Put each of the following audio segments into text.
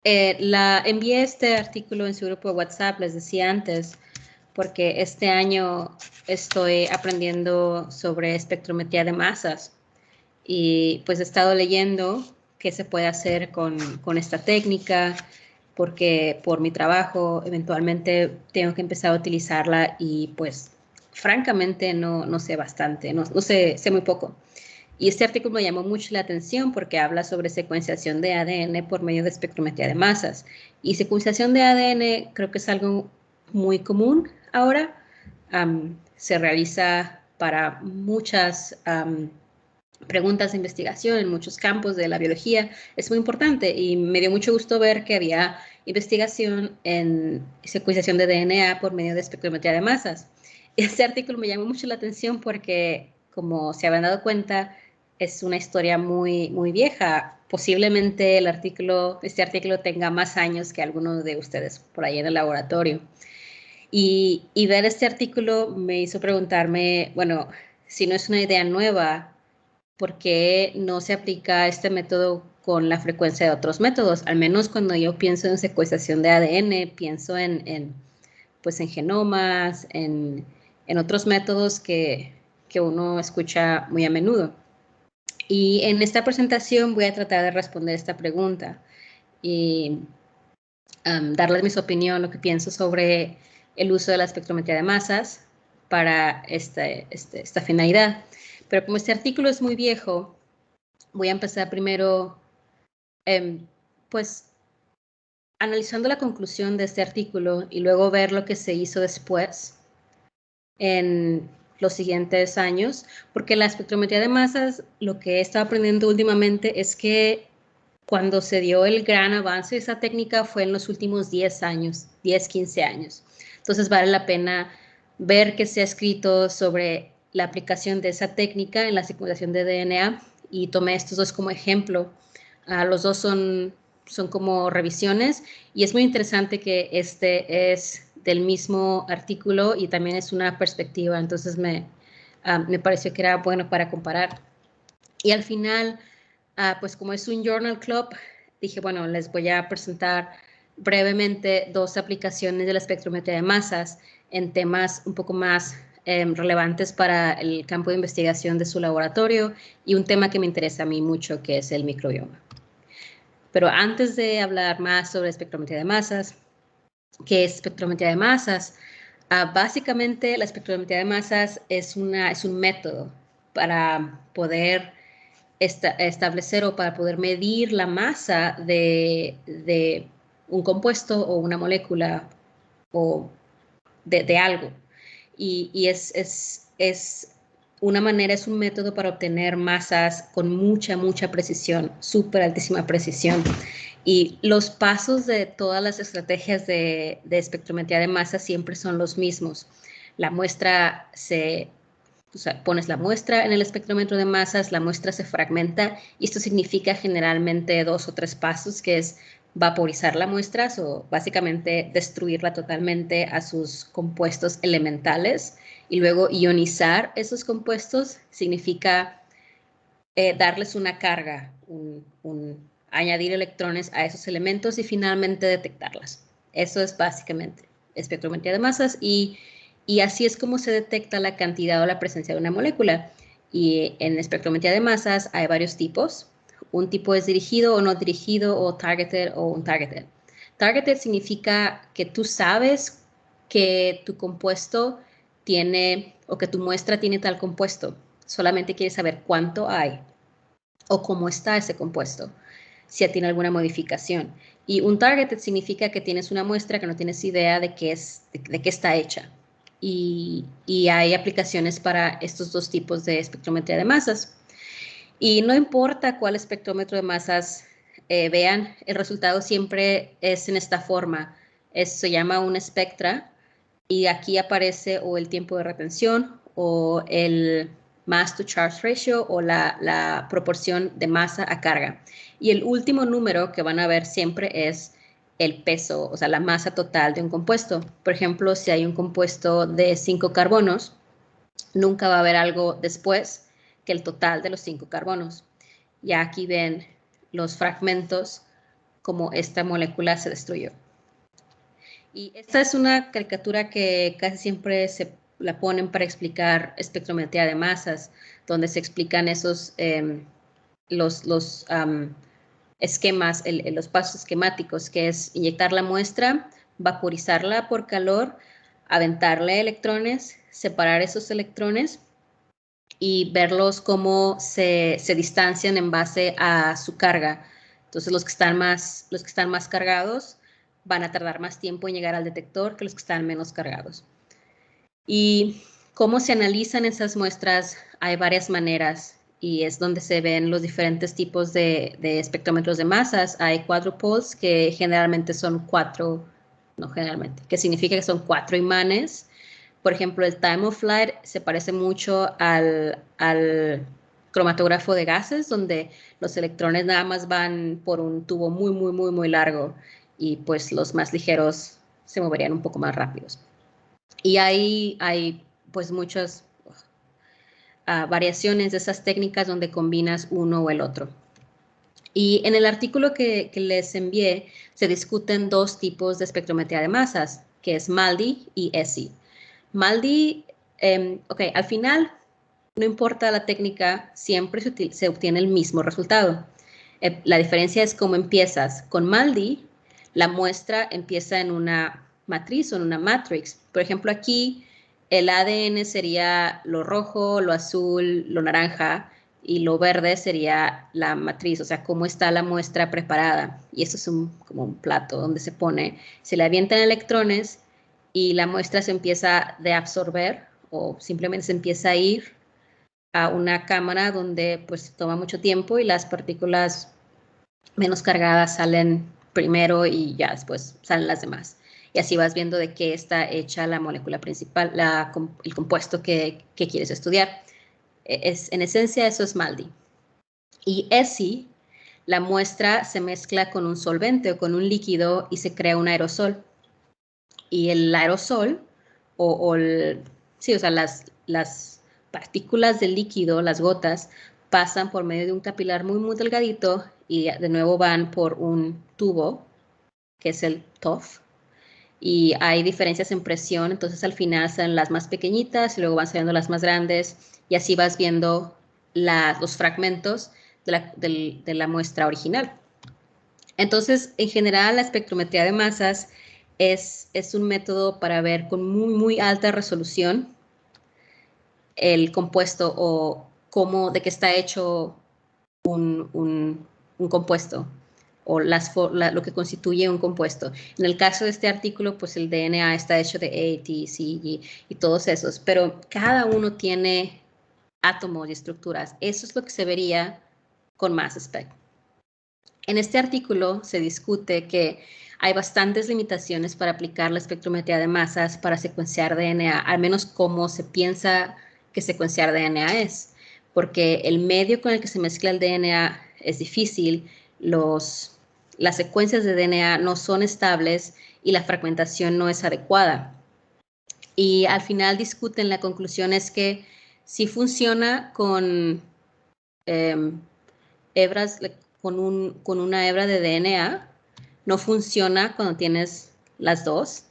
Envié este artículo en su grupo de WhatsApp, les decía antes, porque este año estoy aprendiendo sobre espectrometría de masas y pues he estado leyendo qué se puede hacer con esta técnica, porque por mi trabajo eventualmente tengo que empezar a utilizarla y pues francamente no sé bastante, no sé muy poco. Y este artículo me llamó mucho la atención porque habla sobre secuenciación de ADN por medio de espectrometría de masas. Y secuenciación de ADN creo que es algo muy común ahora. Se realiza para muchas preguntas de investigación en muchos campos de la biología. Es muy importante y me dio mucho gusto ver que había investigación en secuenciación de DNA por medio de espectrometría de masas. Este artículo me llamó mucho la atención porque, como se habrán dado cuenta, es una historia muy vieja. Posiblemente este artículo tenga más años que alguno de ustedes por ahí en el laboratorio. Y ver este artículo me hizo preguntarme, bueno, si no es una idea nueva, ¿por qué no se aplica este método con la frecuencia de otros métodos? Al menos cuando yo pienso en secuenciación de ADN, pienso pues en genomas, en otros métodos que uno escucha muy a menudo. Y en esta presentación voy a tratar de responder esta pregunta y darles mi opinión, lo que pienso sobre el uso de la espectrometría de masas para esta finalidad. Pero como este artículo es muy viejo, voy a empezar primero, pues, analizando la conclusión de este artículo y luego ver lo que se hizo después en los siguientes años, porque la espectrometría de masas, lo que he estado aprendiendo últimamente es que cuando se dio el gran avance de esa técnica fue en los últimos 10 años, 10, 15 años. Entonces vale la pena ver qué se ha escrito sobre la aplicación de esa técnica en la secuenciación de DNA y tomé estos dos como ejemplo. Los dos son como revisiones y es muy interesante que este es del mismo artículo y también es una perspectiva, entonces me pareció que era bueno para comparar. Y al final, pues como es un Journal Club, dije, bueno, les voy a presentar brevemente dos aplicaciones de la espectrometría de masas en temas un poco más relevantes para el campo de investigación de su laboratorio y un tema que me interesa a mí mucho, que es el microbioma. Pero antes de hablar más sobre espectrometría de masas, ¿qué es espectrometría de masas? Básicamente, la espectrometría de masas es un método para poder establecer o para poder medir la masa de un compuesto o una molécula o de algo. Y es una manera, es un método para obtener masas con mucha precisión, súper altísima precisión. Y los pasos de todas las estrategias de espectrometría de masa siempre son los mismos. La muestra o sea, pones la muestra en el espectrómetro de masas, la muestra se fragmenta y esto significa generalmente 2 o 3 pasos, que es vaporizar la muestra o básicamente destruirla totalmente a sus compuestos elementales y luego ionizar esos compuestos significa darles una carga, añadir electrones a esos elementos y finalmente detectarlas. Eso es básicamente espectrometría de masas y así es como se detecta la cantidad o la presencia de una molécula. Y en espectrometría de masas hay varios tipos. Un tipo es dirigido o no dirigido o targeted o untargeted. Targeted significa que tú sabes que tu compuesto tiene o que tu muestra tiene tal compuesto. Solamente quieres saber cuánto hay o cómo está ese compuesto, si tiene alguna modificación. Y un targeted significa que tienes una muestra que no tienes idea de qué está hecha. Y hay aplicaciones para estos dos tipos de espectrometría de masas. Y no importa cuál espectrómetro de masas vean, el resultado siempre es en esta forma. Se llama un espectra y aquí aparece o el tiempo de retención o el mass to charge ratio o la proporción de masa a carga. Y el último número que van a ver siempre es el peso, o sea, la masa total de un compuesto. Por ejemplo, si hay un compuesto de 5 carbonos, nunca va a haber algo después que el total de los 5 carbonos. Ya aquí ven los fragmentos cómo esta molécula se destruyó. Y esta es una caricatura que casi siempre se la ponen para explicar espectrometría de masas, donde se explican esos, los esquemas, los pasos esquemáticos, que es inyectar la muestra, vaporizarla por calor, aventarle electrones, separar esos electrones y verlos cómo se distancian en base a su carga. Entonces, los que están más cargados van a tardar más tiempo en llegar al detector que los que están menos cargados. Y cómo se analizan esas muestras, hay varias maneras y es donde se ven los diferentes tipos de espectrómetros de masas. Hay quadrupoles, que generalmente son 4, no generalmente, que significa que son 4 imanes. Por ejemplo, el time of flight se parece mucho al cromatógrafo de gases, donde los electrones nada más van por un tubo muy, muy, muy, muy largo y pues los más ligeros se moverían un poco más rápidos. Y hay pues muchas variaciones de esas técnicas donde combinas uno o el otro. Y en el artículo que les envié se discuten 2 tipos de espectrometría de masas, que es MALDI y ESI. MALDI, al final, no importa la técnica, siempre se obtiene el mismo resultado. La diferencia es cómo empiezas. Con MALDI, la muestra empieza en una matriz o en una matrix. Por ejemplo, aquí el ADN sería lo rojo, lo azul, lo naranja, y lo verde sería la matriz, o sea, cómo está la muestra preparada. Y eso es como un plato donde se le avientan electrones y la muestra se empieza de absorber o simplemente se empieza a ir a una cámara donde pues toma mucho tiempo y las partículas menos cargadas salen primero y ya después salen las demás. Y así vas viendo de qué está hecha la molécula principal, el compuesto que quieres estudiar. En esencia, eso es MALDI. Y ESI, la muestra se mezcla con un solvente o con un líquido y se crea un aerosol. Y el aerosol, las partículas del líquido, las gotas, pasan por medio de un capilar muy, muy delgadito y de nuevo van por un tubo, que es el TOF. Y hay diferencias en presión, entonces al final salen las más pequeñitas y luego van saliendo las más grandes y así vas viendo los fragmentos de la muestra original. Entonces, en general, la espectrometría de masas es un método para ver con muy, muy alta resolución el compuesto o de qué está hecho un compuesto o lo que constituye un compuesto. En el caso de este artículo, pues el DNA está hecho de A, T, C, G y todos esos, pero cada uno tiene átomos y estructuras. Eso es lo que se vería con mass spec. En este artículo se discute que hay bastantes limitaciones para aplicar la espectrometría de masas para secuenciar DNA, al menos como se piensa que secuenciar DNA es, porque el medio con el que se mezcla el DNA es difícil, las secuencias de DNA no son estables y la fragmentación no es adecuada. Y al final discuten, la conclusión es que sí funciona con hebras, con una hebra de DNA, no funciona cuando tienes las dos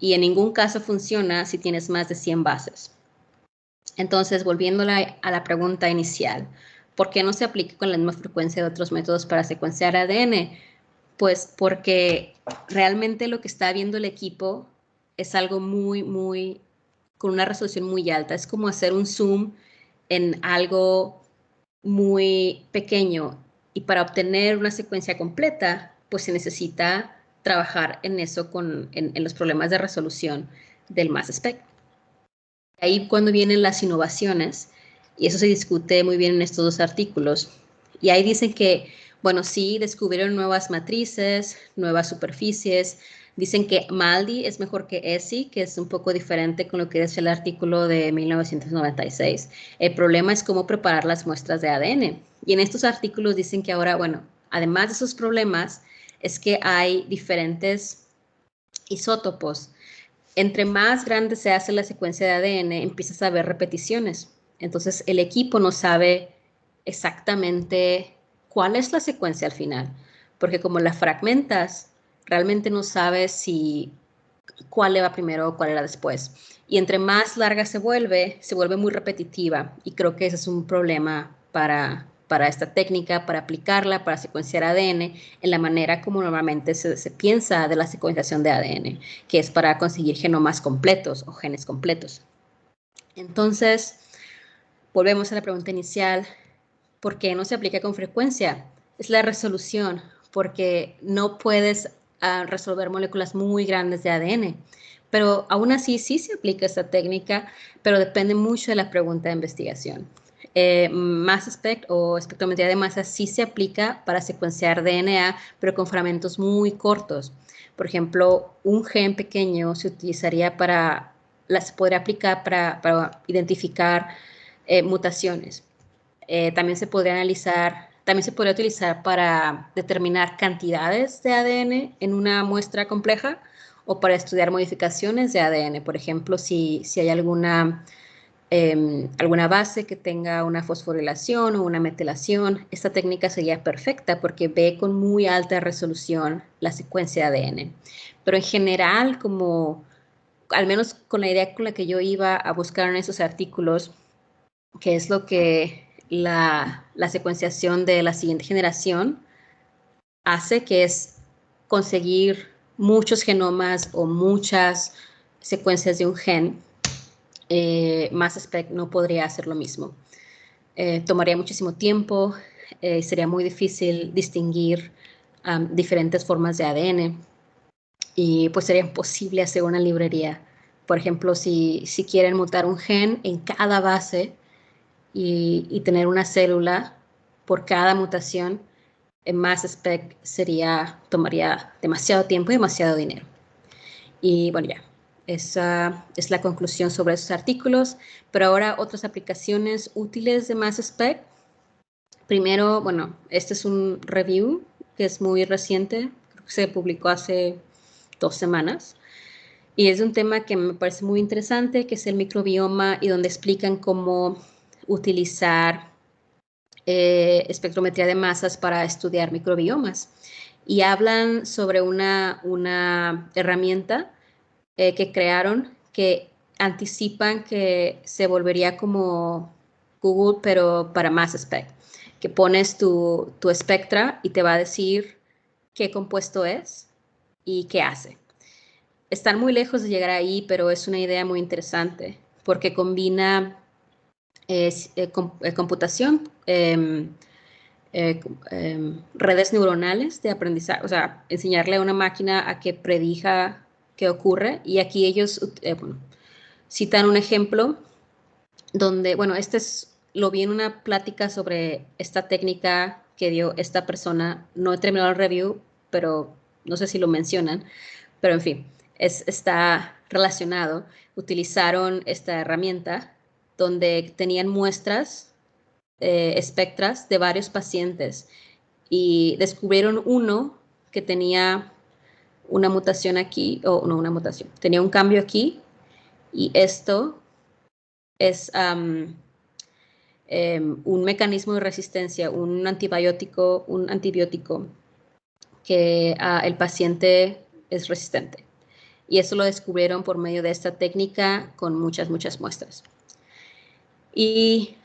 y en ningún caso funciona si tienes más de 100 bases. Entonces, volviendo a la pregunta inicial, ¿por qué no se aplica con la misma frecuencia de otros métodos para secuenciar ADN? Pues porque realmente lo que está viendo el equipo es algo con una resolución muy alta. Es como hacer un zoom en algo muy pequeño y para obtener una secuencia completa, pues se necesita trabajar en eso en los problemas de resolución del mass spec. Ahí cuando vienen las innovaciones, y eso se discute muy bien en estos 2 artículos, y ahí dicen que, bueno, sí, descubrieron nuevas matrices, nuevas superficies, dicen que MALDI es mejor que ESI, que es un poco diferente con lo que decía el artículo de 1996. El problema es cómo preparar las muestras de ADN. Y en estos artículos dicen que ahora, bueno, además de esos problemas, es que hay diferentes isótopos. Entre más grande se hace la secuencia de ADN, empiezas a ver repeticiones. Entonces, el equipo no sabe exactamente cuál es la secuencia al final, porque como la fragmentas, realmente no sabes cuál le va primero o cuál era después. Y entre más larga se vuelve muy repetitiva. Y creo que ese es un problema para esta técnica, para aplicarla, para secuenciar ADN en la manera como normalmente se piensa de la secuenciación de ADN, que es para conseguir genomas completos o genes completos. Entonces, volvemos a la pregunta inicial. ¿Por qué no se aplica con frecuencia? Es la resolución, porque no puedes resolver moléculas muy grandes de ADN. Pero aún así sí se aplica esta técnica, pero depende mucho de la pregunta de investigación. Mass spec o espectrometría de masa sí se aplica para secuenciar DNA, pero con fragmentos muy cortos. Por ejemplo, un gen pequeño se utilizaría se podría aplicar para identificar mutaciones. También se podría utilizar para determinar cantidades de ADN en una muestra compleja o para estudiar modificaciones de ADN. Por ejemplo, si hay alguna base que tenga una fosforilación o una metilación, esta técnica sería perfecta porque ve con muy alta resolución la secuencia de ADN. Pero en general, al menos con la idea con la que yo iba a buscar en esos artículos, que es lo que la secuenciación de la siguiente generación hace, que es conseguir muchos genomas o muchas secuencias de un gen. Mass spec no podría hacer lo mismo. Tomaría muchísimo tiempo, sería muy difícil distinguir diferentes formas de ADN y pues sería imposible hacer una librería. Por ejemplo, si quieren mutar un gen en cada base, y tener una célula por cada mutación en mass spec tomaría demasiado tiempo y demasiado dinero. Y bueno, ya, esa es la conclusión sobre esos artículos, pero ahora otras aplicaciones útiles de mass spec. Primero, bueno, este es un review que es muy reciente, creo que se publicó hace 2 semanas, y es un tema que me parece muy interesante, que es el microbioma, y donde explican cómo utilizar espectrometría de masas para estudiar microbiomas. Y hablan sobre una herramienta que crearon que anticipan que se volvería como Google, pero para mass spec, que pones tu espectra y te va a decir qué compuesto es y qué hace. Están muy lejos de llegar ahí, pero es una idea muy interesante porque combina computación, redes neuronales de aprendizaje, o sea, enseñarle a una máquina a que predija qué ocurre. Y aquí ellos citan un ejemplo donde, bueno, lo vi en una plática sobre esta técnica que dio esta persona. No he terminado el review, pero no sé si lo mencionan, pero en fin, está relacionado. Utilizaron esta herramienta donde tenían muestras, espectras de varios pacientes y descubrieron uno que tenía una mutación aquí, o no una mutación, tenía un cambio aquí, y esto es un mecanismo de resistencia, un antibiótico que el paciente es resistente. Y eso lo descubrieron por medio de esta técnica con muchas muestras. Y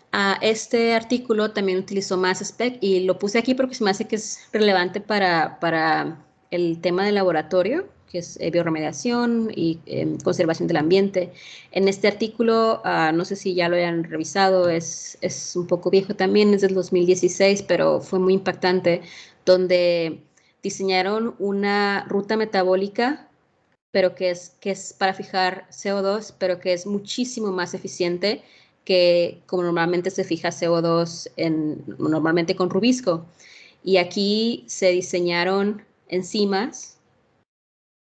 este artículo también utilizó mass spec, y lo puse aquí porque se me hace que es relevante para el tema del laboratorio, que es bioremediación y conservación del ambiente. En este artículo, no sé si ya lo hayan revisado, es un poco viejo también, es del 2016, pero fue muy impactante, donde diseñaron una ruta metabólica, pero que es para fijar CO2, pero que es muchísimo más eficiente que como normalmente se fija CO2 normalmente con Rubisco. Y aquí se diseñaron enzimas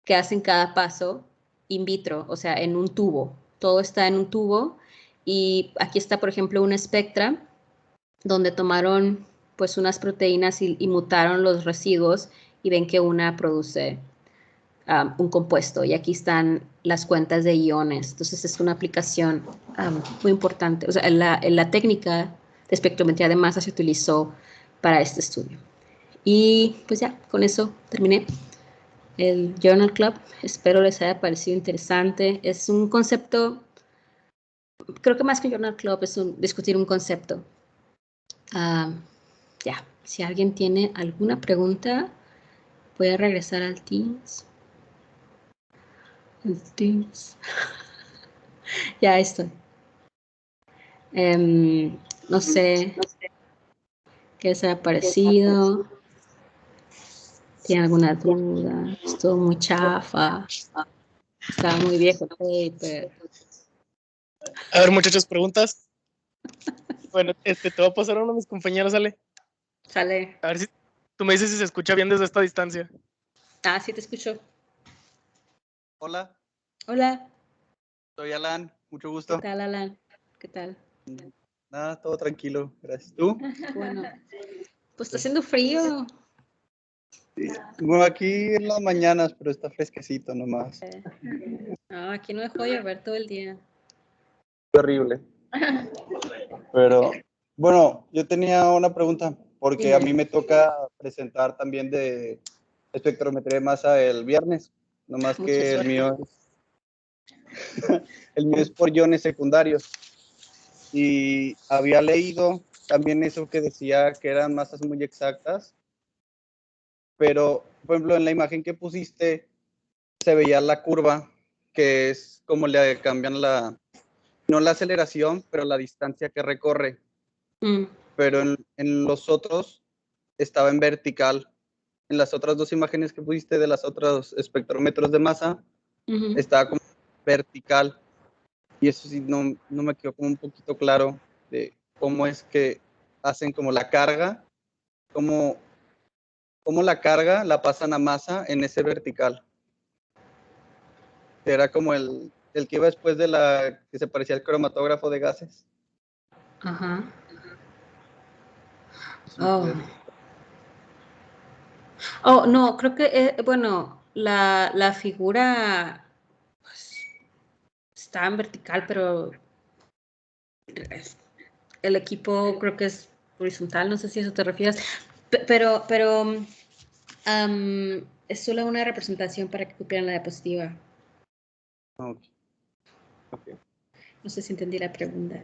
que hacen cada paso in vitro, o sea, en un tubo. Todo está en un tubo, y aquí está, por ejemplo, una espectra donde tomaron pues unas proteínas y mutaron los residuos, y ven que una produce un compuesto, y aquí están las cuentas de iones. Entonces es una aplicación muy importante. O sea, la técnica de espectrometría de masa se utilizó para este estudio. Y pues ya, con eso terminé el Journal Club. Espero les haya parecido interesante. Es un concepto, creo que más que un Journal Club es discutir un concepto. Ya, si alguien tiene alguna pregunta, voy a regresar al Teams. El Teams. Ya estoy. No sé qué les haya parecido. ¿Tienen alguna duda? Estuvo muy chafa. Estaba muy viejo el paper. A ver, muchachos, preguntas. Bueno, te voy a pasar a uno de mis compañeros, Ale. Sale. A ver si tú me dices si se escucha bien desde esta distancia. Ah, sí te escucho. Hola, Hola. soy Alan, mucho ¿Qué gusto. tal, Alan? ¿Qué tal? Nada, todo tranquilo, gracias. ¿Tú? Bueno, pues está haciendo frío. Sí. Bueno, aquí en las mañanas, pero está fresquecito nomás. No, aquí no dejó de llover todo el día. Horrible. Pero, bueno, yo tenía una pregunta, porque a mí me toca presentar también de espectrometría de masa el viernes, nomás Mucha que suerte. el mío es por iones secundarios. Y había leído también eso que decía que eran masas muy exactas, pero, por ejemplo, en la imagen que pusiste, se veía la curva, que es como le cambian no la aceleración, pero la distancia que recorre. Pero en los otros estaba en vertical. En las otras dos imágenes que pusiste de las otros espectrómetros de masa, estaba como vertical. Y eso sí, no me quedó como un poquito claro de cómo es que hacen como la carga, cómo la carga la pasan a masa en ese vertical. Era como el que iba después de la que se parecía al cromatógrafo de gases. Ajá. Sí, Oh, no, creo que, bueno, la figura pues, está en vertical, pero el equipo creo que es horizontal, no sé si a eso te refieres, pero es solo una representación para que cupieran la diapositiva. okay. Okay. No sé si entendí la pregunta.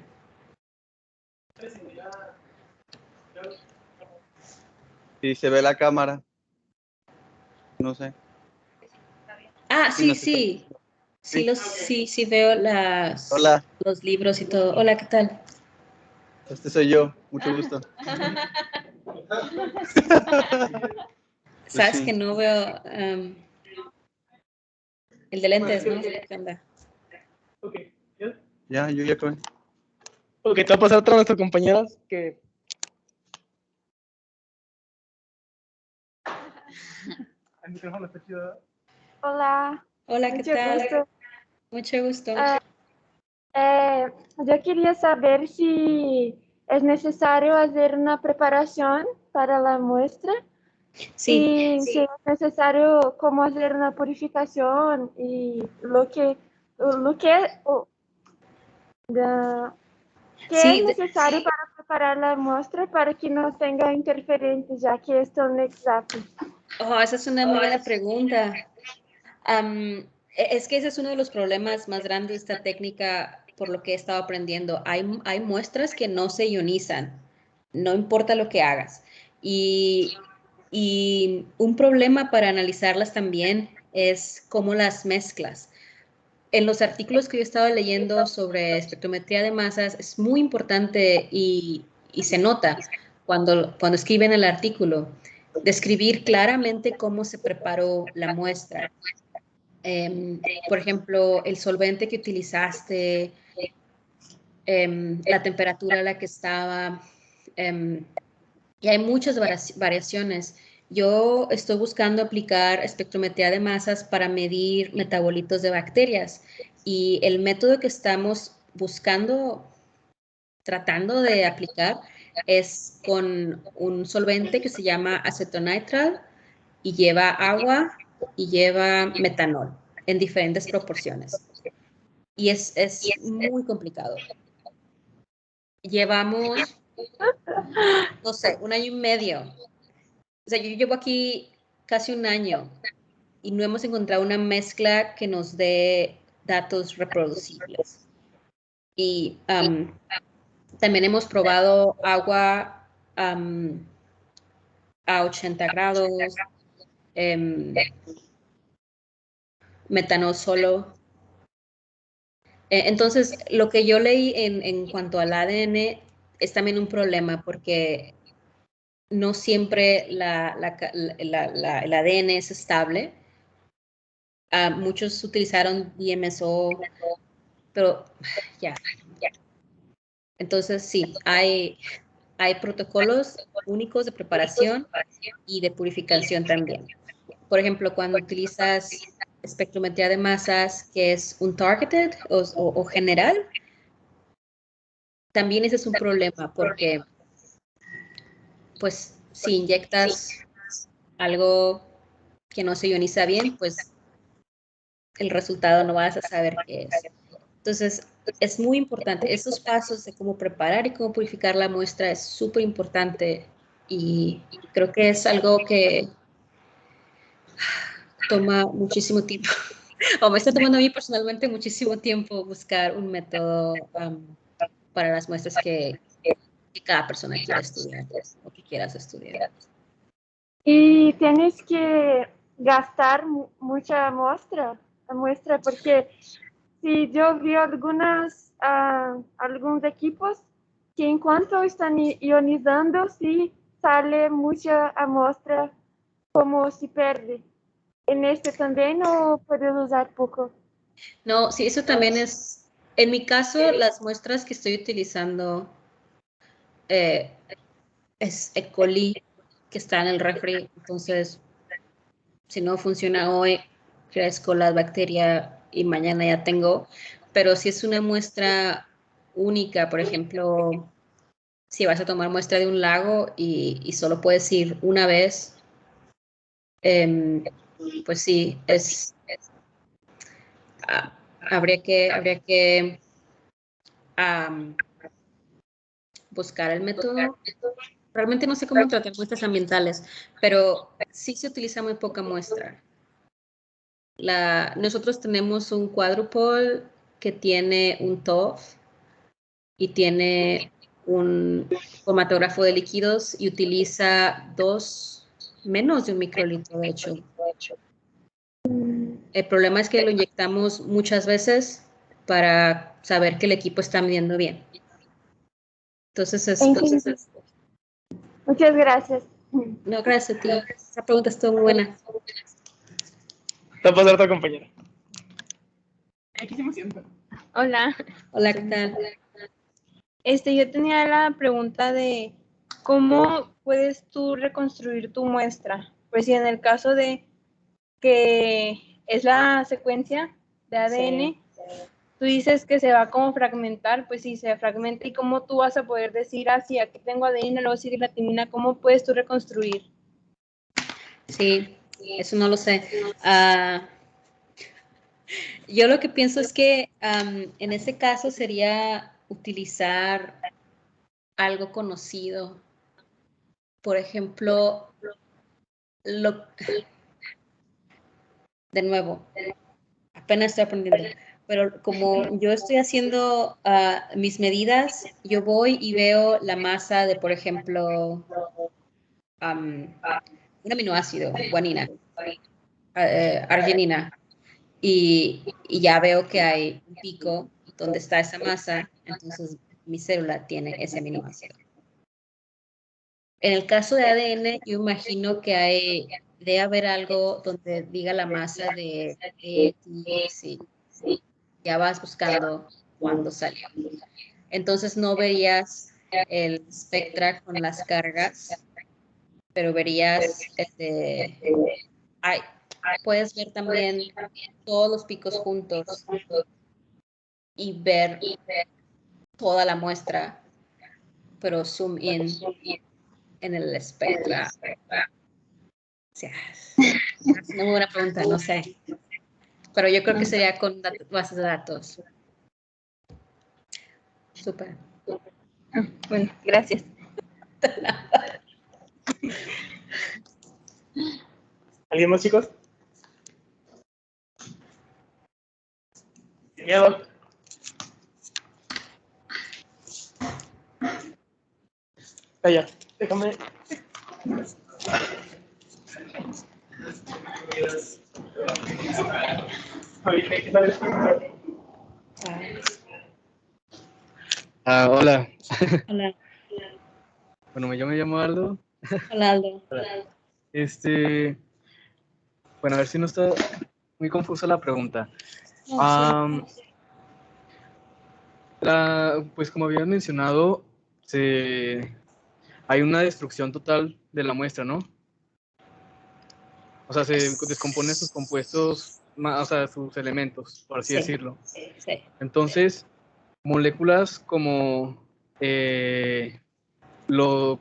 Sí, se ve la cámara. No sé. Ah, sí, No sí. Sí. Sí veo Hola, los libros y todo. Hola, ¿qué tal? este soy yo. Mucho gusto. Pues Sabes sí. que no veo el de lentes, ¿no? ¿Qué onda? Ya, yo ya acabé. Ok, te voy a pasar a otra de nuestros compañeros que... El micrófono está chido. Hola, Hola, ¿qué mucho tal? gusto. Mucho gusto. Yo quería saber si es necesario hacer una preparación para la muestra Sí, y si es necesario cómo hacer una purificación y qué es sí, necesario para preparar la muestra para que no tenga interferencias, ya que son exactos. esa es una muy buena pregunta. Es que ese es uno de los problemas más grandes de esta técnica, por lo que he estado aprendiendo. Hay muestras que no se ionizan, no importa lo que hagas. Y un problema para analizarlas también es cómo las mezclas. En los artículos que yo estaba leyendo sobre espectrometría de masas es muy importante y se nota cuando escriben el artículo, describir claramente cómo se preparó la muestra. Por ejemplo, el solvente que utilizaste, la temperatura a la que estaba, y hay muchas variaciones. Yo estoy buscando aplicar espectrometría de masas para medir metabolitos de bacterias y el método que estamos tratando de aplicar es con un solvente que se llama acetonitral y lleva agua y lleva metanol en diferentes proporciones. Y es muy complicado. Llevamos, no sé, 1 año y medio O sea, yo llevo aquí casi un año y no hemos encontrado una mezcla que nos dé datos reproducibles. Y también hemos probado agua a 80 grados, metanol solo. Entonces, lo que yo leí en cuanto al ADN es también un problema porque no siempre el ADN es estable. Muchos utilizaron DMSO, pero ya. Entonces, sí, hay protocolos únicos de preparación y de purificación también. Por ejemplo, cuando utilizas espectrometría de masas, que es un targeted o general, también ese es un problema porque, pues, si inyectas algo que no se ioniza bien, pues el resultado no vas a saber qué es. Entonces, es muy importante. Esos pasos de cómo preparar y cómo purificar la muestra es súper importante y creo que es algo que toma muchísimo tiempo. O me está tomando a mí personalmente muchísimo tiempo buscar un método para las muestras que cada persona quiera estudiar o que quieras estudiar. Y tienes que gastar mucha muestra, porque si yo vi algunos equipos que en cuanto están ionizando, sí sale mucha muestra como si pierde. En este también no puedes usar poco. No, sí, eso también es, en mi caso, las muestras que estoy utilizando es E. coli que está en el refri, entonces si no funciona hoy, crezco la bacteria y mañana ya tengo, pero si es una muestra única, por ejemplo, si vas a tomar muestra de un lago y solo puedes ir una vez, pues sí, habría que buscar el método. Realmente no sé cómo tratar muestras ambientales, pero sí se utiliza muy poca muestra. Nosotros tenemos un quadrupole que tiene un TOF y tiene un cromatógrafo de líquidos y utiliza menos de un microlitro, de hecho. El problema es que lo inyectamos muchas veces para saber que el equipo está midiendo bien. Entonces Muchas gracias. no, gracias a ti. Esa pregunta estuvo muy buena. Te va a pasar otra compañera. Aquí se me sienta. Hola. Hola, ¿qué tal? Yo tenía la pregunta de cómo puedes tú reconstruir tu muestra. Pues si en el caso de que es la secuencia de ADN, Sí. tú dices que se va como fragmentar, pues si se fragmenta, ¿y cómo tú vas a poder decir, sí, aquí tengo ADN, luego sigue la timina? ¿Cómo puedes tú reconstruir? Sí, eso no lo sé. Yo lo que pienso es que en ese caso sería utilizar algo conocido. Por ejemplo, de nuevo, apenas estoy aprendiendo, pero como yo estoy haciendo mis medidas, yo voy y veo la masa de, por ejemplo, un aminoácido, guanina, arginina, y ya veo que hay un pico donde está esa masa, entonces mi célula tiene ese aminoácido. En el caso de ADN, yo imagino que debe haber algo donde diga la masa de sí. Ya vas buscando cuándo salió. Entonces no verías el Spectra con las cargas, pero verías puedes ver también todos los picos juntos y ver toda la muestra, pero zoom in en el Spectra. O sea, es una buena pregunta, no sé. Pero yo creo que sería con bases de datos. Súper. Bueno, gracias. ¿Alguien más, chicos? Sin miedo. Ya, déjame. Hola. Hola, Bueno, yo me llamo Aldo. hola Aldo. Bueno, a ver si no está muy confusa la pregunta. No, Am, pues como habías mencionado, hay una destrucción total de la muestra, ¿no? O sea, se descomponen sus compuestos, o sea, sus elementos, por así Sí. decirlo. sí. Entonces, moléculas como,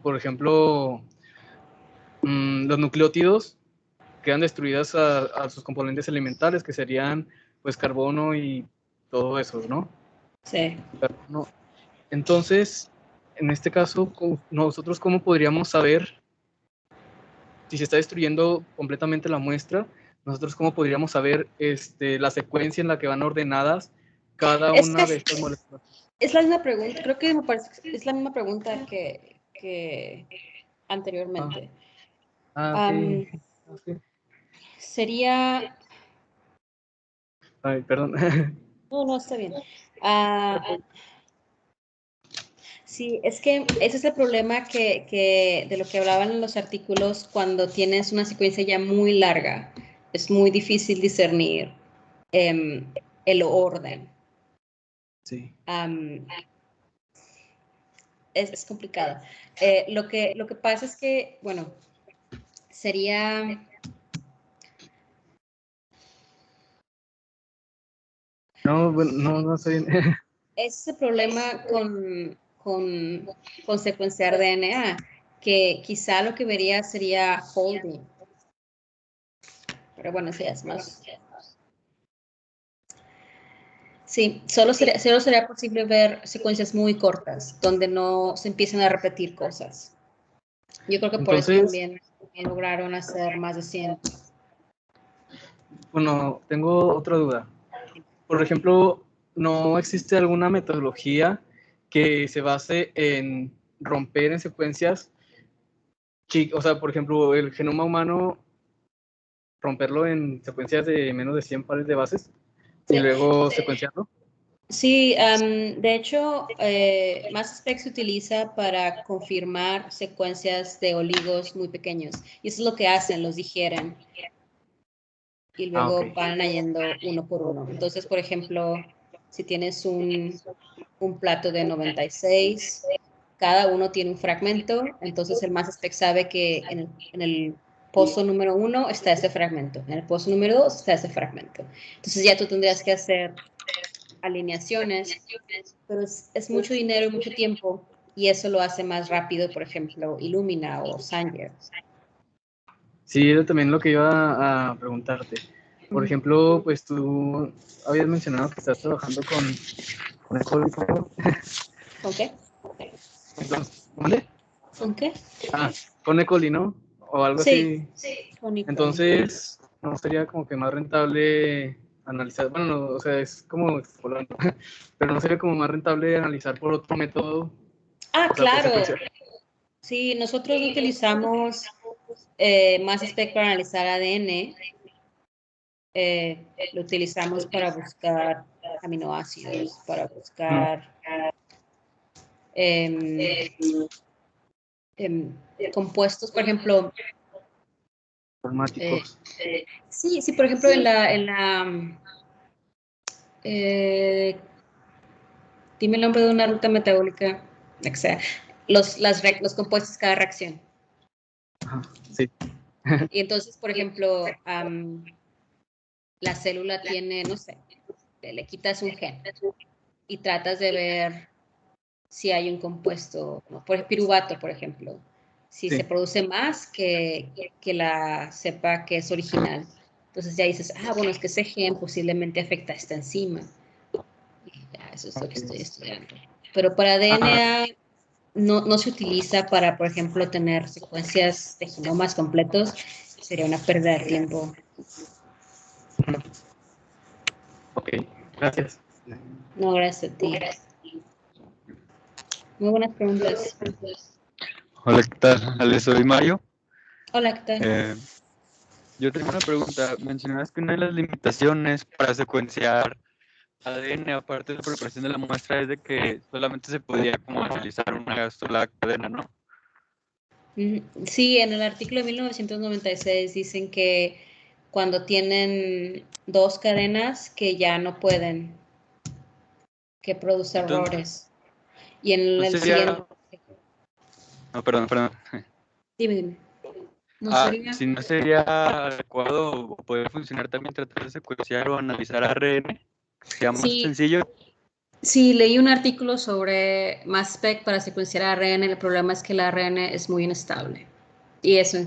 por ejemplo, los nucleótidos quedan destruidas a sus componentes elementales, que serían pues carbono y todo eso, ¿no? Sí. Carbono. Entonces, en este caso, nosotros cómo podríamos saber si se está destruyendo completamente la muestra, nosotros cómo podríamos saber la secuencia en la que van ordenadas cada Es una que de estas moléculas. es la misma pregunta, creo que me parece que es la misma pregunta que anteriormente. Ok. Ok. Sería, Ay, perdón. no, está bien. Sí, es que ese es el problema de lo que hablaban en los artículos cuando tienes una secuencia ya muy larga. Es muy difícil discernir el orden. Sí. Es complicado. Lo que pasa es que, bueno, sería... No, bueno, no estoy bien. Ese es el problema con secuenciar DNA, que quizá lo que vería sería holding. Pero bueno, sí, es más... Sí, solo sería posible ver secuencias muy cortas, donde no se empiecen a repetir cosas. Yo creo que por eso Entonces, también lograron hacer más de 100. bueno, tengo otra duda. Por ejemplo, ¿no existe alguna metodología que se base en romper en secuencias? O sea, por ejemplo, el genoma humano, romperlo en secuencias de menos de 100 pares de bases y Sí, luego secuenciarlo. sí, de hecho, MassSpec se utiliza para confirmar secuencias de oligos muy pequeños. Y eso es lo que hacen, los digieren. Y luego Ok. van yendo uno por uno. Entonces, por ejemplo, si tienes un plato de 96, cada uno tiene un fragmento, entonces el MassSpec sabe que en el pozo número 1 está ese fragmento, en el pozo número 2 está ese fragmento. Entonces ya tú tendrías que hacer alineaciones, pero es mucho dinero y mucho tiempo, y eso lo hace más rápido, por ejemplo, Illumina o Sanger. Sí, era también lo que iba a preguntarte. Por ejemplo, pues tú habías mencionado que estás trabajando con el código. ¿Con qué? Entonces, ¿dónde? ¿Con qué? Con Ecoli, ¿no? O algo Sí, así. con Ecoli. Entonces, ¿no sería como que más rentable analizar? Bueno, no, o sea, es como extrapolando, pero ¿no sería como más rentable analizar por otro método? O sea, por Claro. secuencia. Sí, nosotros utilizamos MassSpec para analizar ADN. Lo utilizamos para buscar aminoácidos, para buscar compuestos, por ejemplo. Informáticos. Sí, por ejemplo, dime el nombre de una ruta metabólica, o sea, los compuestos cada reacción. Ajá, sí. Y entonces, por ejemplo, la célula tiene, no sé, le quitas un gen y tratas de ver si hay un compuesto, ¿no? Por piruvato, por ejemplo, si Sí. se produce más que la cepa que es original. Entonces ya dices, bueno, es que ese gen posiblemente afecta a esta enzima. Y ya, eso es lo que estoy estudiando. Pero para DNA no se utiliza para, por ejemplo, tener secuencias de genomas completos. sería una pérdida de tiempo. Ok, gracias. No, gracias a ti. Muy buenas preguntas. Hola, ¿qué tal? Ale, soy Mario. Hola, ¿qué tal? Yo tengo una pregunta. Mencionabas que una de las limitaciones para secuenciar ADN, aparte de la preparación de la muestra, es de que solamente se podía como analizar una sola cadena, ¿no? Sí, en el artículo de 1996 dicen que cuando tienen 2 cadenas que ya no pueden, que produce Entonces, errores. Y en ¿no el sería... siguiente, No, perdón. dime. ¿No sería? Si no sería adecuado poder funcionar también tratar de secuenciar o analizar ARN, sería más Sí, sencillo. sí, leí un artículo sobre mass spec para secuenciar ARN. El problema es que el ARN es muy inestable. Y eso,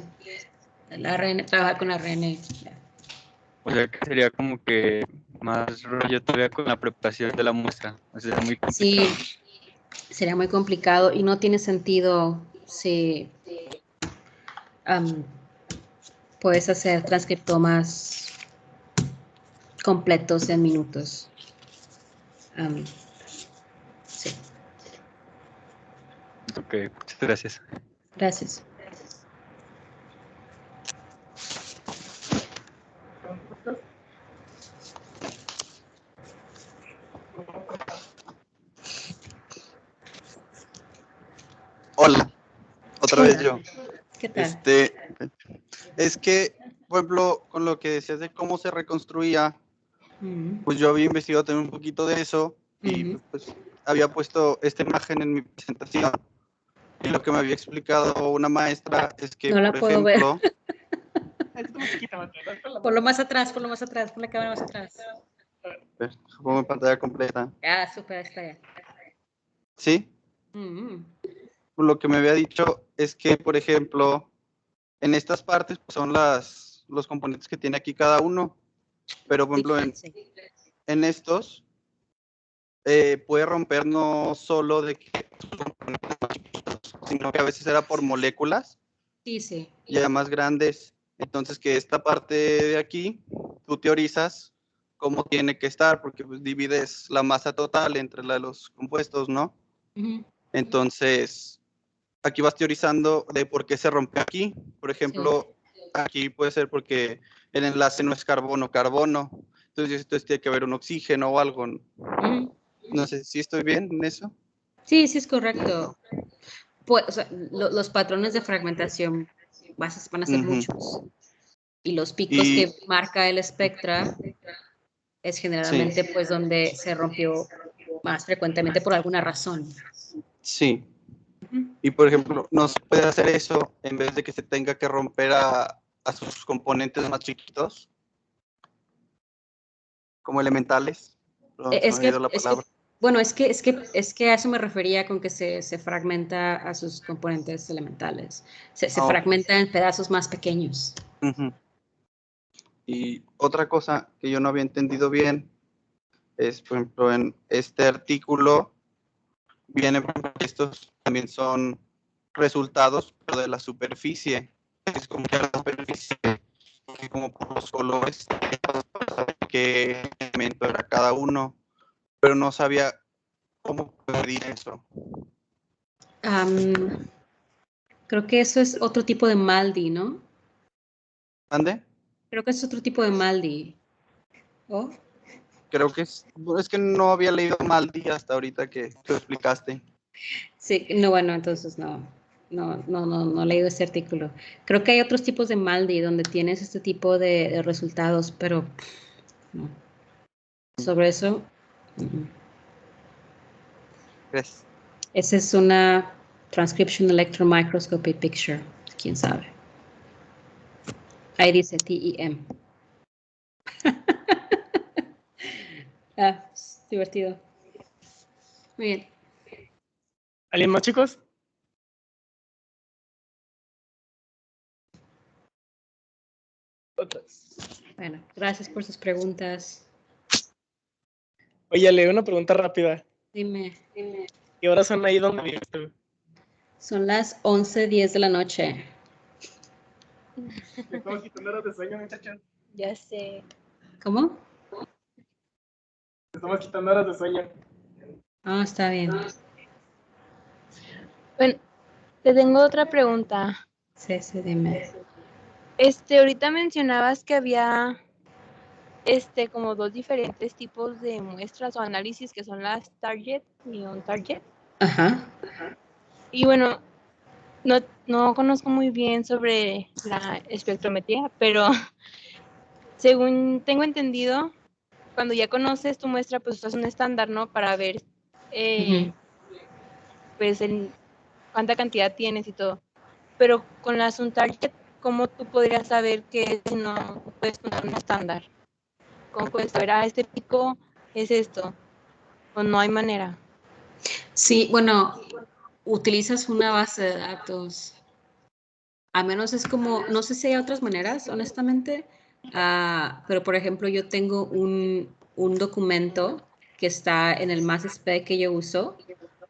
el ARN, trabajar con ARN. O sea que sería como que más rollo todavía con la preparación de la muestra. O sea, muy complicado. Sí, sería muy complicado y no tiene sentido si puedes hacer transcriptomas completos en minutos. Sí, Ok, muchas gracias. gracias. Hola, otra vez Hola, yo. ¿qué tal? Es que, por ejemplo, con lo que decías de cómo se reconstruía, Mm, pues yo había investigado también un poquito de eso y ujú. pues había puesto esta imagen en mi presentación. Y lo que me había explicado una maestra es que, No la por puedo ver. ejemplo, Está muy chiquita, Mateo. Por lo más atrás, por lo más atrás, por la cámara más atrás. pongo en pantalla completa, Ah, súper, está ya. ¿sí? Mm, Lo que me había dicho es que, por ejemplo, en estas partes pues, son los componentes que tiene aquí cada uno, pero por ejemplo sí, en estos puede romper no solo de que sino que a veces era por moléculas sí, sí. ya más grandes. Entonces que esta parte de aquí tú teorizas cómo tiene que estar, porque pues, divides la masa total entre la de los compuestos, ¿no? Ujú, Entonces aquí vas teorizando de por qué se rompe aquí. Por sí. ejemplo, aquí puede ser porque el enlace no es carbono-carbono. Entonces tiene que haber un oxígeno o algo. Ujú. No sé si estoy bien en eso. Sí, sí es correcto. Pues, o sea, los patrones de fragmentación van a ser muchos. Y los picos Y que marca el espectra es sí, generalmente pues donde se rompió más frecuentemente por alguna razón. sí. Ujú. Y por ejemplo, no se puede hacer eso en vez de que se tenga que romper a sus componentes más chiquitos, como elementales. Perdón, se me Es ha ido que, la es que, palabra. bueno, es que a eso me refería con que se fragmenta a sus componentes elementales. Se Ok. fragmenta en pedazos más pequeños. Ujú. Y otra cosa que yo no había entendido bien es, por ejemplo, en este artículo viene, por ejemplo, que estos también son resultados, pero de la superficie. Es como que la superficie, como por los colores, para saber qué elemento era cada uno, pero no sabía cómo medir eso. Creo que eso es otro tipo de MALDI, ¿no? ¿Ande? Creo que es otro tipo de MALDI. ¿Oh? Creo que es que no había leído Maldi hasta ahorita que tú explicaste. Sí, no, bueno, entonces no he leído este artículo. Creo que hay otros tipos de MALDI donde tienes este tipo de resultados, pero no. Sobre eso, ¿Crees? esa es una Transcription Electron Microscopy Picture, quién sabe. Ahí dice TEM. Es divertido. Muy bien. ¿Alguien más, chicos? Otras. Bueno, gracias por sus preguntas. Oye, le una pregunta rápida. Dime. ¿Qué horas son ahí donde vives tú? Son las 11:10 de la noche. Le estamos quitando horas de sueño, muchachos. Ya sé. ¿Cómo? Le estamos quitando horas de sueño. Ah, está bien. Bueno, te tengo otra pregunta. Sí, sí, dime. Ahorita mencionabas que había como dos diferentes tipos de muestras o análisis que son las target y on-target. Ajá. Y bueno, no conozco muy bien sobre la espectrometría, pero según tengo entendido, cuando ya conoces tu muestra, pues usas un estándar, ¿no? Para ver, Ujú. pues, cuánta cantidad tienes y todo. Pero con las on-target, ¿cómo tú podrías saber que si no puedes poner un estándar? ¿Cómo puedes saber, este pico es esto? ¿O no hay manera? Sí, bueno, utilizas una base de datos. A menos es como, no sé si hay otras maneras, honestamente, pero por ejemplo, yo tengo un documento que está en el mass spec que yo uso,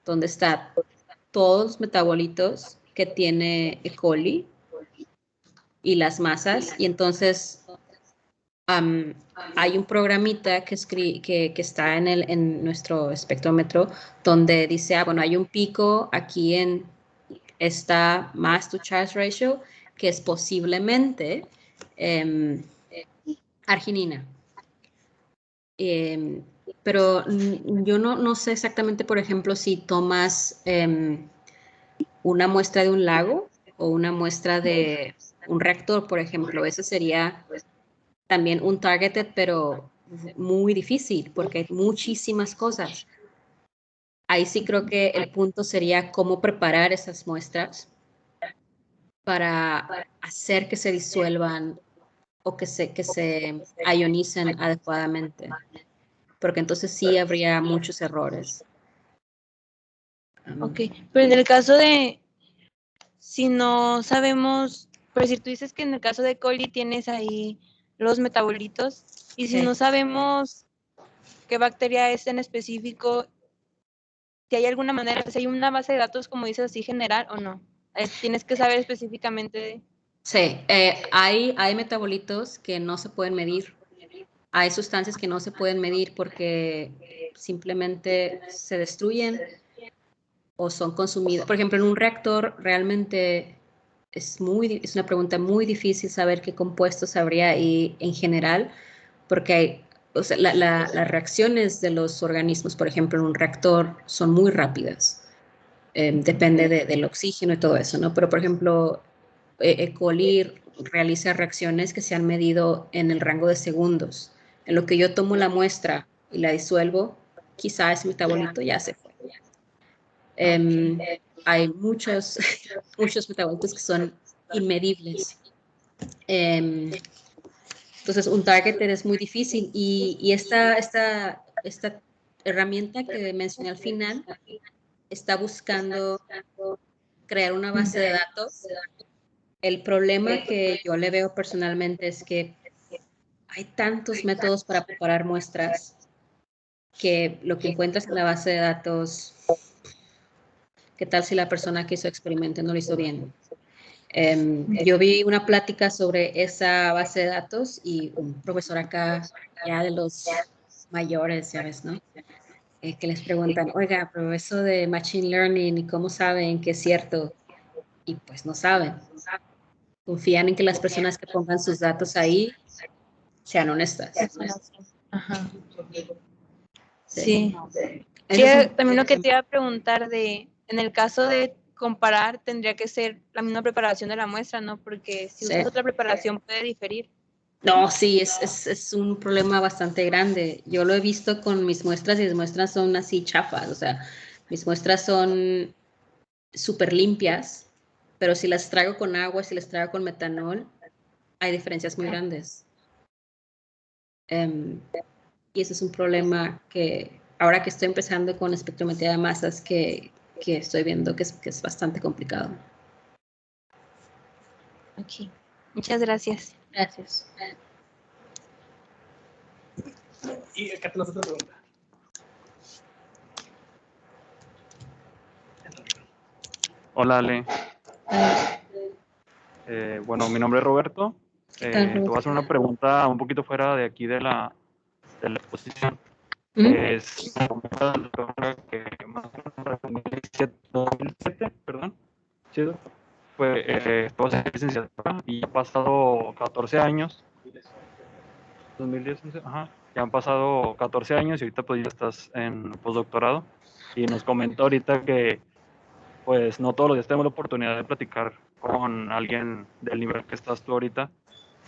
donde está todos los metabolitos que tiene E. coli y las masas, y entonces hay un programita que está en nuestro espectrómetro donde dice, bueno, hay un pico aquí en esta mass to charge ratio que es posiblemente arginina. Pero yo no sé exactamente, por ejemplo, si tomas una muestra de un lago o una muestra de un reactor, por ejemplo. Eso sería también un targeted, pero muy difícil porque hay muchísimas cosas. Ahí sí creo que el punto sería cómo preparar esas muestras para hacer que se disuelvan o que se ionicen adecuadamente, porque entonces sí habría muchos errores. Ok, pero en el caso de, si no sabemos, por decir, tú dices que en el caso de coli tienes ahí los metabolitos, y si Sí. no sabemos qué bacteria es en específico, si hay alguna manera, si hay una base de datos, como dices así, general o no, tienes que saber específicamente. Sí, hay metabolitos que no se pueden medir. Hay sustancias que no se pueden medir porque simplemente se destruyen o son consumidas. Por ejemplo, en un reactor realmente es una pregunta muy difícil saber qué compuestos habría ahí en general, porque o sea, las reacciones de los organismos, por ejemplo, en un reactor son muy rápidas. Depende del oxígeno y todo eso, ¿no? Pero, por ejemplo, E. coli realiza reacciones que se han medido en el rango de segundos. En lo que yo tomo la muestra y la disuelvo, quizá ese metabolito ya se fue. Hay muchos metabolitos que son inmedibles. Entonces, un targeter es muy difícil y esta herramienta que mencioné al final está buscando crear una base de datos. El problema que yo le veo personalmente es que hay tantos métodos para preparar muestras que lo que encuentras en la base de datos, ¿qué tal si la persona que hizo el experimento no lo hizo bien? Yo vi una plática sobre esa base de datos y un profesor acá, ya de los mayores, ya ves, ¿no? Que les preguntan, oiga, pero eso de Machine Learning, ¿y cómo saben que es cierto? Y pues no saben. Confían en que las personas que pongan sus datos ahí sean honestas. Ajá. Sí. Sí, Ese es también lo que te iba a preguntar en el caso de comparar, tendría que ser la misma preparación de la muestra, ¿no? Porque si usas otra preparación puede diferir. No, sí, es un problema bastante grande. Yo lo he visto con mis muestras y mis muestras son así chafas, o sea, mis muestras son súper limpias, pero si las traigo con agua, si las traigo con metanol, hay diferencias muy grandes. Y ese es un problema que ahora que estoy empezando con espectrometría de masas, que estoy viendo que es bastante complicado. Ok, muchas gracias. Gracias. Y acá tenemos otra pregunta. Hola, Ale. Bueno, mi nombre es Roberto. ¿Qué tal, Te voy a hacer una pregunta un poquito fuera de aquí de la exposición. Ujú. Es una pregunta que más o menos en 2007, perdón, sí, fue, estuve haciendo licenciatura y han pasado 14 años. 2010, 11, ajá. Ya han pasado 14 años y ahorita pues ya estás en postdoctorado. Y nos comentó ahorita que pues no todos los días tenemos la oportunidad de platicar con alguien del nivel que estás tú ahorita.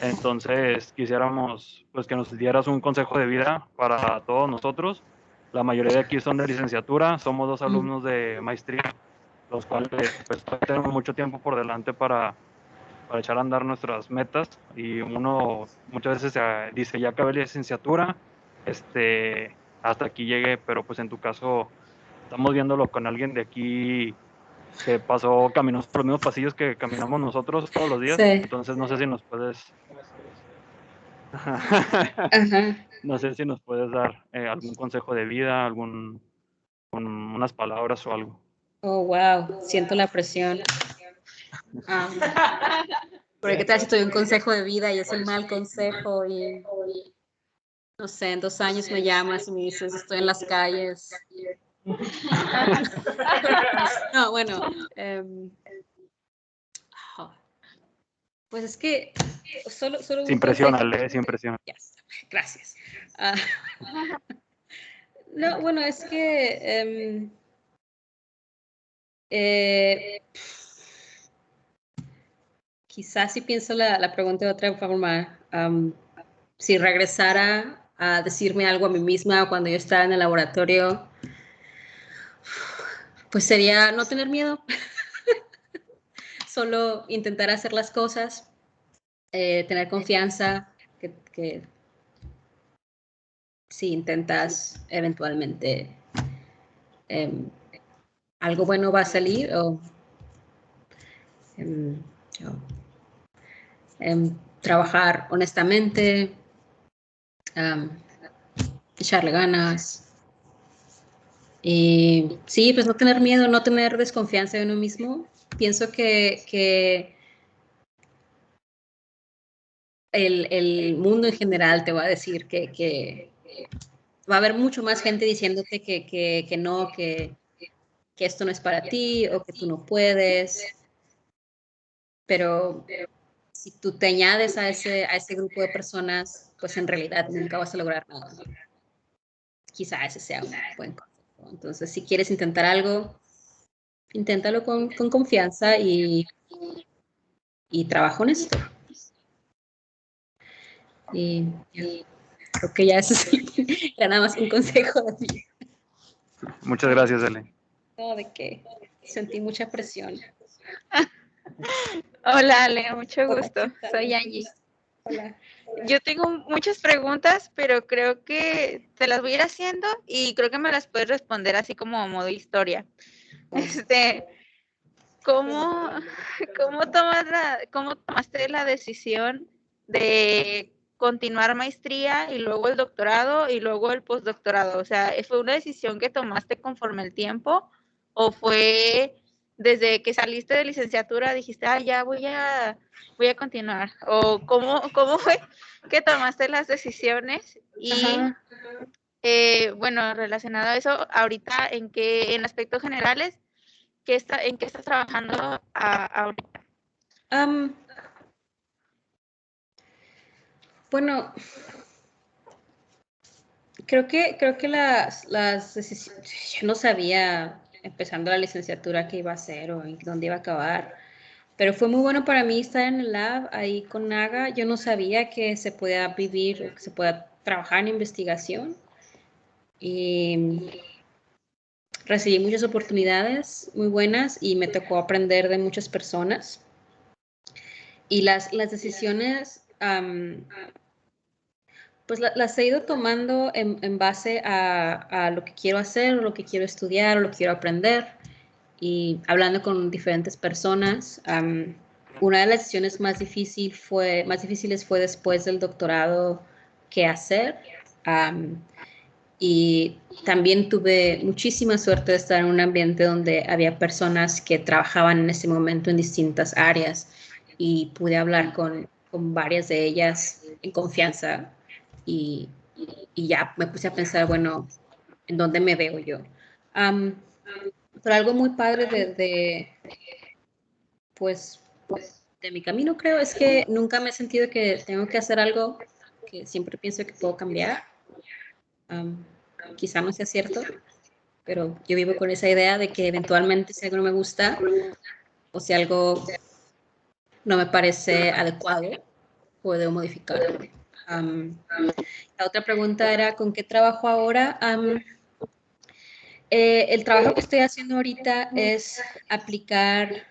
Entonces quisiéramos pues que nos dieras un consejo de vida para todos nosotros. La mayoría de aquí son de licenciatura, somos 2 alumnos de maestría, los cuales pues tenemos mucho tiempo por delante para echar a andar nuestras metas, y uno muchas veces dice, ya acabé la licenciatura, hasta aquí llegué, pero pues en tu caso estamos viéndolo con alguien de aquí que caminó por los mismos pasillos que caminamos nosotros todos los días. Sí. Entonces no sé si nos puedes Ajá. no sé si nos puedes dar algún consejo de vida, unas palabras o algo. Oh, wow, siento la presión. Pero ¿qué tal si te doy un consejo de vida y es un mal consejo y no sé, en 2 años me llamas y me dices estoy en las calles? No, bueno, pues es que solo Sin un presión, consejo. Ale, sin presión. Yes, gracias. No, bueno, es que quizás si pienso la pregunta de otra forma, si regresara a decirme algo a mí misma cuando yo estaba en el laboratorio, pues sería no tener miedo, solo intentar hacer las cosas, tener confianza, que si intentas eventualmente algo bueno va a salir o trabajar honestamente, echarle ganas. Y sí, pues no tener miedo, no tener desconfianza de uno mismo. Pienso que el mundo en general te va a decir que va a haber mucho más gente diciéndote que no, que esto no es para ti o que tú no puedes. Pero si tú te añades a ese grupo de personas, pues en realidad nunca vas a lograr nada. Quizá ese sea un buen consejo. Entonces, si quieres intentar algo, inténtalo con confianza y trabajo honesto. Y creo que ya eso era nada más un consejo de mí. Muchas gracias, Ale. No, de que sentí mucha presión. Hola, Ale, mucho Hola, gusto. ¿qué tal? Soy Angie. Hola. Yo tengo muchas preguntas, pero creo que te las voy a ir haciendo y creo que me las puedes responder así como a modo historia. ¿Cómo tomaste la decisión de continuar maestría y luego el doctorado y luego el postdoctorado? O sea, ¿fue una decisión que tomaste conforme el tiempo o fue desde que saliste de licenciatura dijiste, ya voy a continuar? ¿O cómo fue que tomaste las decisiones? Y bueno, relacionado a eso, ahorita en aspectos generales, ¿en qué estás trabajando ahorita? Bueno, creo que las decisiones, yo no sabía empezando la licenciatura qué iba a hacer o en dónde iba a acabar, pero fue muy bueno para mí estar en el lab ahí con Naga. Yo no sabía que se podía vivir o que se podía trabajar en investigación y recibí muchas oportunidades muy buenas y me tocó aprender de muchas personas y las decisiones pues las he ido tomando en base a lo que quiero hacer, o lo que quiero estudiar, o lo que quiero aprender, y hablando con diferentes personas. Una de las decisiones más difíciles fue después del doctorado qué hacer. Y también tuve muchísima suerte de estar en un ambiente donde había personas que trabajaban en ese momento en distintas áreas. y pude hablar con varias de ellas en confianza y ya me puse a pensar, bueno, ¿en dónde me veo yo? Pero algo muy padre pues, de mi camino, creo, es que nunca me he sentido que tengo que hacer algo que siempre pienso que puedo cambiar. Quizá no sea cierto, pero yo vivo con esa idea de que eventualmente si algo no me gusta o si algo no me parece adecuado, puedo modificarlo. La otra pregunta era, ¿con qué trabajo ahora? El trabajo que estoy haciendo ahorita es aplicar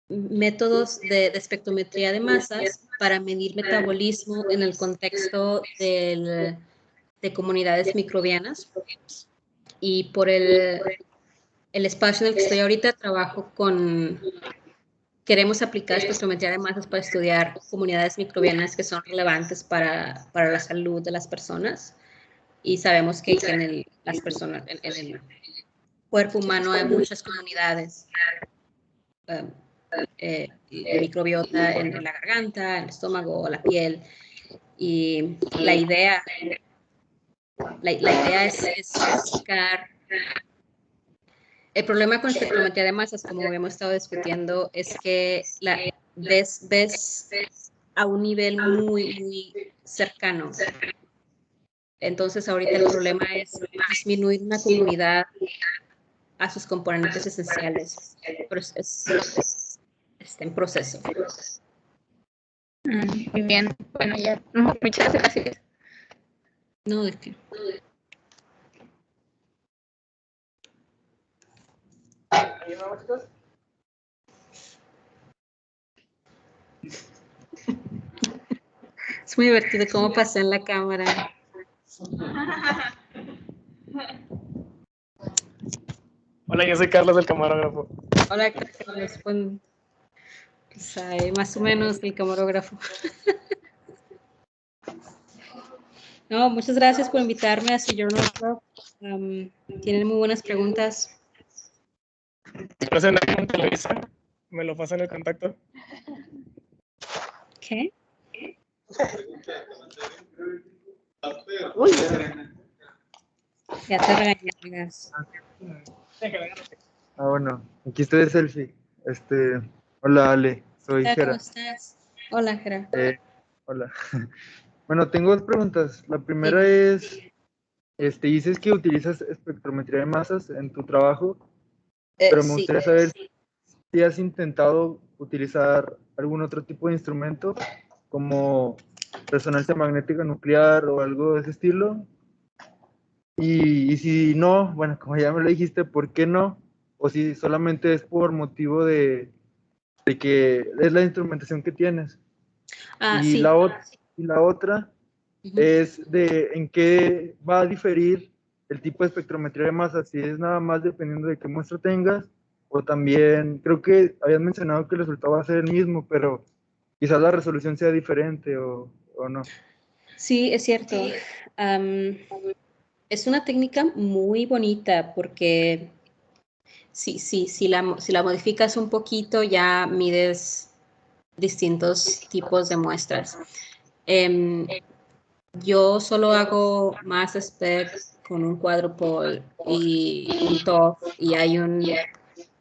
métodos de espectrometría de masas para medir metabolismo en el contexto de comunidades microbianas. Y por el espacio en el que estoy ahorita trabajo queremos aplicar espectrometría de masas para estudiar comunidades microbianas que son relevantes para la salud de las personas. Y sabemos que en el cuerpo humano hay muchas comunidades de microbiota en la garganta, en el estómago, la piel. Y la idea es buscar. El problema con espectrometría de masas, como habíamos estado discutiendo, es que ves a un nivel muy, muy cercano. Entonces, ahorita el problema es disminuir una comunidad a sus componentes esenciales. Pero está en proceso. Muy bien. Bueno, ya. Muchas gracias. No, ¿de qué? Es muy divertido cómo pasé en la cámara. Hola, yo soy Carlos, el camarógrafo. Hola, Carlos. Pues hay más o menos el camarógrafo. No, muchas gracias por invitarme a Sojourner Club. Tienen muy buenas preguntas. ¿Conocen a alguien en Televisa? ¿Me lo pasan el contacto? ¿Qué? Uy, Ya te regañas. Bueno, aquí estoy de selfie. Hola Ale, soy ¿Cómo Jera. estás? Hola, Jera. Hola. Bueno, tengo dos preguntas. La primera es, dices que utilizas espectrometría de masas en tu trabajo, pero me Sí. gustaría saber si has intentado utilizar algún otro tipo de instrumento, como resonancia magnética nuclear o algo de ese estilo. Y si no, bueno, como ya me lo dijiste, ¿por qué no? O si solamente es por motivo de que es la instrumentación que tienes. Sí. La otra es de en qué va a diferir el tipo de espectrometría de masa, si es nada más dependiendo de qué muestra tengas, o también, creo que habían mencionado que el resultado va a ser el mismo, pero quizás la resolución sea diferente o no. Sí, es cierto. Es una técnica muy bonita porque si la modificas un poquito ya mides distintos tipos de muestras. Yo solo hago mass spec con un quadrupole y un TOF y hay un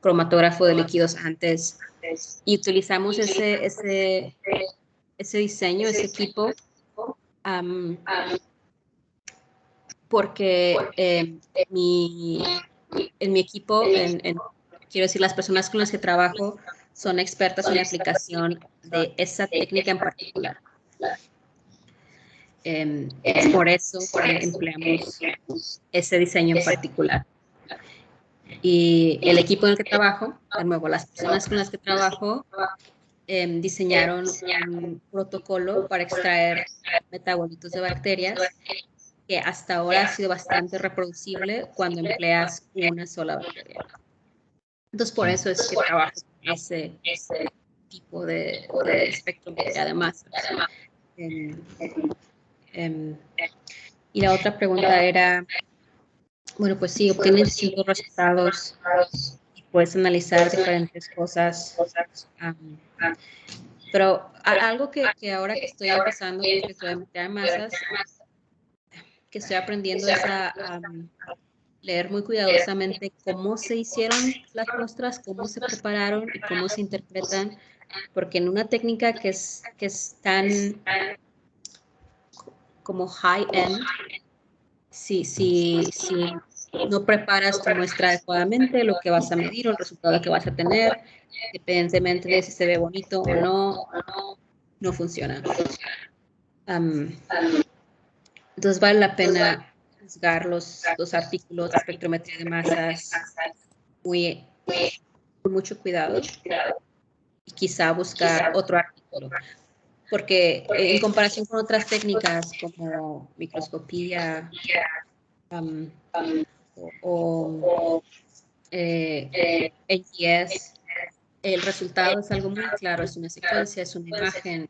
cromatógrafo de líquidos antes y utilizamos ese diseño, ese equipo, porque en mi equipo, quiero decir, las personas con las que trabajo son expertas en la aplicación de esa técnica en particular. Es por eso que empleamos ese diseño en particular. Y el equipo en el que trabajo, de nuevo, las personas con las que trabajo, diseñaron un protocolo para extraer metabolitos de bacterias que hasta ahora ha sido bastante reproducible cuando empleas una sola bacteria. Entonces, por eso es que trabajo con ese tipo de espectrometría de masas. Y la otra pregunta era, bueno, pues sí, obtienen distintos resultados puedes analizar diferentes cosas. Pero algo que ahora que estoy empezando con espectrometría de masas, que estoy aprendiendo es a leer muy cuidadosamente cómo se hicieron las muestras, cómo se prepararon y cómo se interpretan, porque en una técnica que es tan como high-end, si no preparas tu muestra adecuadamente, lo que vas a medir o el resultado que vas a tener, independientemente de si se ve bonito o no funciona. Entonces vale la pena juzgar los artículos de espectrometría de masas con mucho cuidado y quizá buscar otro artículo. Porque en comparación con otras técnicas como microscopía o NGS, el resultado es algo muy claro, es una secuencia, es una imagen,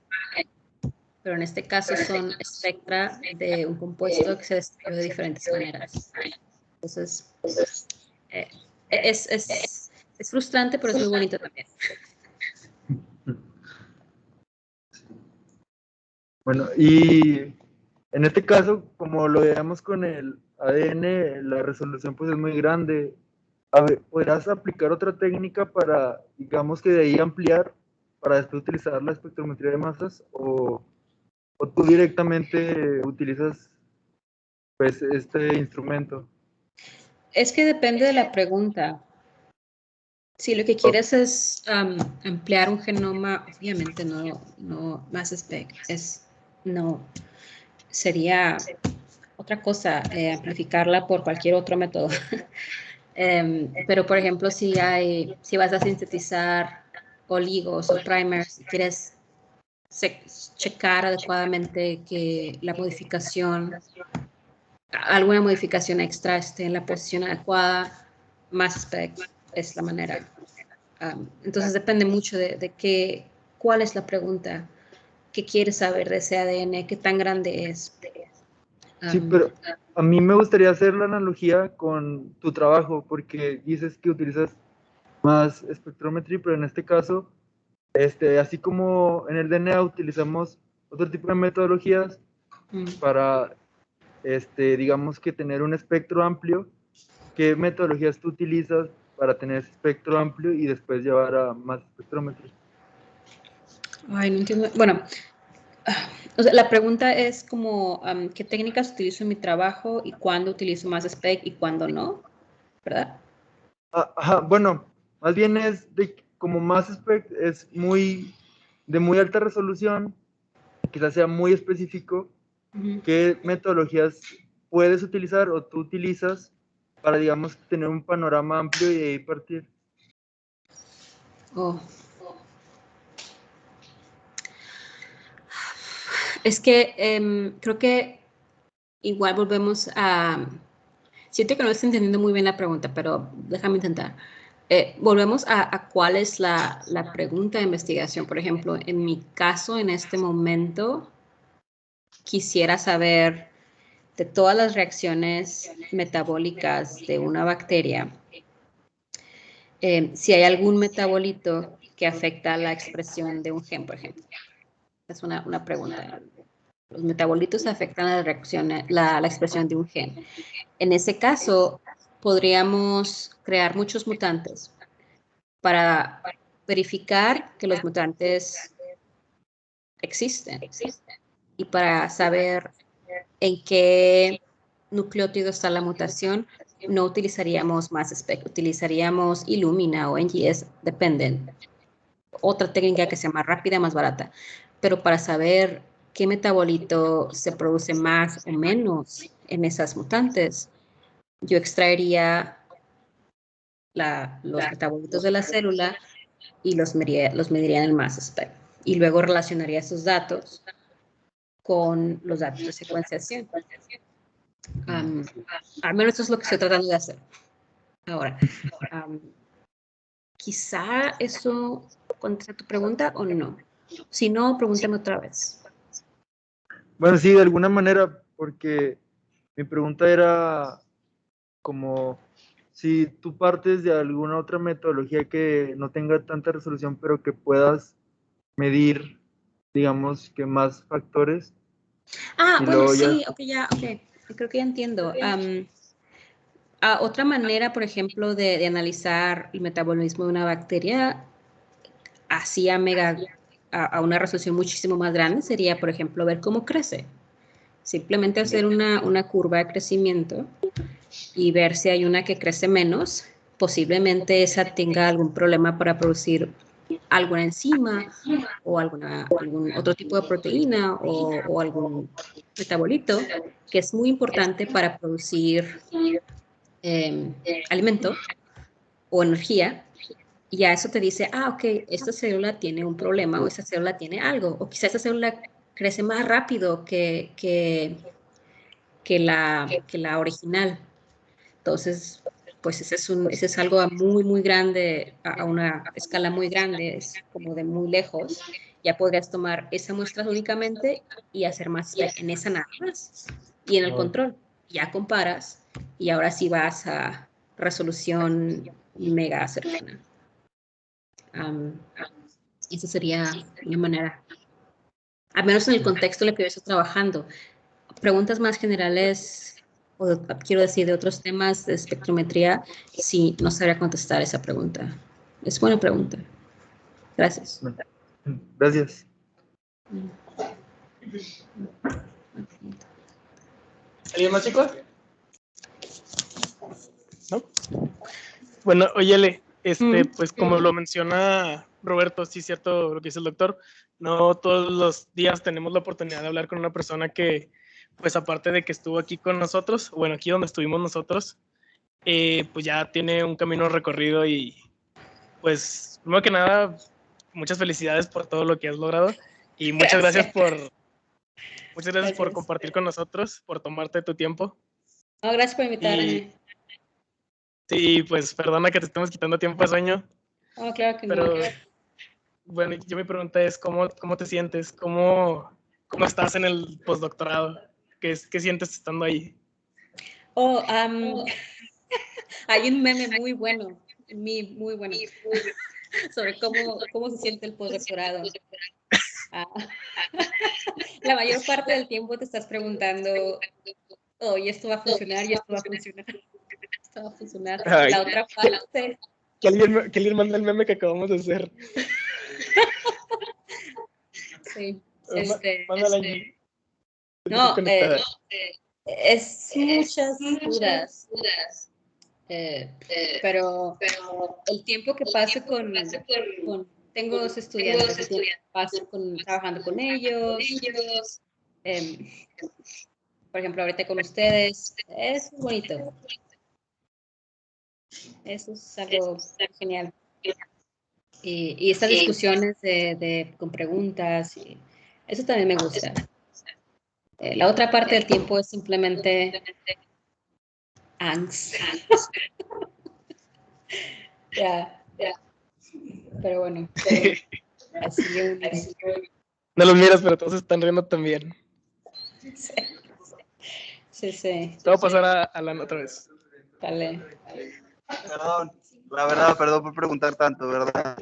pero en este caso son espectra de un compuesto que se describe de diferentes maneras. Entonces, es frustrante, pero es muy bonito también. Bueno, y en este caso, como lo veamos con el ADN, la resolución pues es muy grande. A ver, ¿podrás aplicar otra técnica para, digamos que de ahí ampliar, para después utilizar la espectrometría de masas? ¿O tú directamente utilizas pues este instrumento? Es que depende de la pregunta. Si lo que quieres es ampliar un genoma, obviamente no mass spec, sería otra cosa, amplificarla por cualquier otro método. Pero, por ejemplo, si vas a sintetizar oligos o primers y quieres checar adecuadamente que alguna modificación extra esté en la posición adecuada, mass spec es la manera. Entonces depende mucho de cuál es la pregunta, qué quieres saber de ese ADN, qué tan grande es. Sí, pero a mí me gustaría hacer la analogía con tu trabajo, porque dices que utilizas más spectrometry, pero en este caso, así como en el DNA utilizamos otro tipo de metodologías para, digamos que tener un espectro amplio, ¿qué metodologías tú utilizas para tener ese espectro amplio y después llevar a más espectrómetros? Ay, no entiendo. Bueno, o sea, la pregunta es como, ¿qué técnicas utilizo en mi trabajo y cuándo utilizo más spec y cuándo no? ¿Verdad? Ajá, bueno, más bien es como más spec es de muy alta resolución, quizás sea muy específico. ¿Qué metodologías puedes utilizar o tú utilizas para, digamos, tener un panorama amplio y de ahí partir? Es que creo que igual volvemos a... Siento que no estoy entendiendo muy bien la pregunta, pero déjame intentar. Volvemos a cuál es la pregunta de investigación. Por ejemplo, en mi caso, en este momento, quisiera saber de todas las reacciones metabólicas de una bacteria, si hay algún metabolito que afecta la expresión de un gen, por ejemplo. Es una pregunta. Los metabolitos afectan la reacción, la expresión de un gen. En ese caso, podríamos crear muchos mutantes para verificar que los mutantes existen y para saber en qué nucleótido está la mutación. No utilizaríamos mass spec, utilizaríamos Illumina o NGS, dependen. Otra técnica que sea más rápida, más barata. Pero para saber qué metabolito se produce más o menos en esas mutantes, yo extraería los metabolitos de la célula y los mediría en el mass spec. Y luego relacionaría esos datos con los datos de secuenciación. Al menos eso es lo que estoy tratando de hacer. Ahora, quizá eso contesta tu pregunta o no. Si no, pregúntame otra vez. Bueno, sí, de alguna manera, porque mi pregunta era como si tú partes de alguna otra metodología que no tenga tanta resolución, pero que puedas medir, digamos, que más factores. Ah, Y bueno, luego ya- sí, ok. Creo que ya entiendo. Otra manera, por ejemplo, de analizar el metabolismo de una bacteria así a una resolución muchísimo más grande sería, por ejemplo, ver cómo crece. Simplemente hacer una curva de crecimiento y ver si hay una que crece menos. Posiblemente esa tenga algún problema para producir alguna enzima o algún otro tipo de proteína o algún metabolito que es muy importante para producir alimento o energía. Y a eso te dice, ok, esta célula tiene un problema o esta célula tiene algo, o quizá esta célula crece más rápido que la original. Entonces, pues ese es algo muy, muy grande, a una escala muy grande, es como de muy lejos. Ya podrías tomar esa muestra únicamente y hacer más en esa nada más. Y en el control, ya comparas y ahora sí vas a resolución mega cercana. Esa sería una manera, al menos en el contexto en el que yo estoy trabajando. Preguntas más generales, o quiero decir, de otros temas de espectrometría, sí, no sabría contestar esa pregunta. Es buena pregunta. Gracias. Gracias. ¿Alguien más, chicos? ¿No? Bueno, óyele, pues como lo menciona Roberto, sí es cierto lo que dice el doctor, no todos los días tenemos la oportunidad de hablar con una persona que, pues aparte de que estuvo aquí con nosotros, bueno, aquí donde estuvimos nosotros, pues ya tiene un camino recorrido y pues, primero que nada, muchas felicidades por todo lo que has logrado y muchas gracias por compartir con nosotros, por tomarte tu tiempo. No, gracias por invitarme. Sí, pues perdona que te estemos quitando tiempo de sueño. Oh, claro que pero, no. Bueno, yo mi pregunta es, ¿cómo te sientes? ¿Cómo estás en el postdoctorado? ¿Qué sientes estando ahí? Oh, hay un meme muy bueno, muy bueno, sobre cómo se siente el postdoctorado. La mayor parte del tiempo te estás preguntando, y esto va a funcionar, y esto va a funcionar. Esto va a funcionar. Ay, La otra parte... Que alguien mande el meme que acabamos de hacer. Sí. Mándala allí. No, es muchas dudas. Pero el tiempo que paso tengo 2 estudiantes, el tiempo que paso trabajando con ellos, por ejemplo, ahorita con ustedes, es muy bonito. Eso es algo genial. Y estas discusiones con preguntas, eso también me gusta. La otra parte del tiempo es simplemente angst. Ya. Pero bueno, así No los miras, pero todos están riendo también. Sí. Te voy a pasar a Alan otra vez. Dale. Perdón, la verdad, perdón por preguntar tanto, ¿verdad?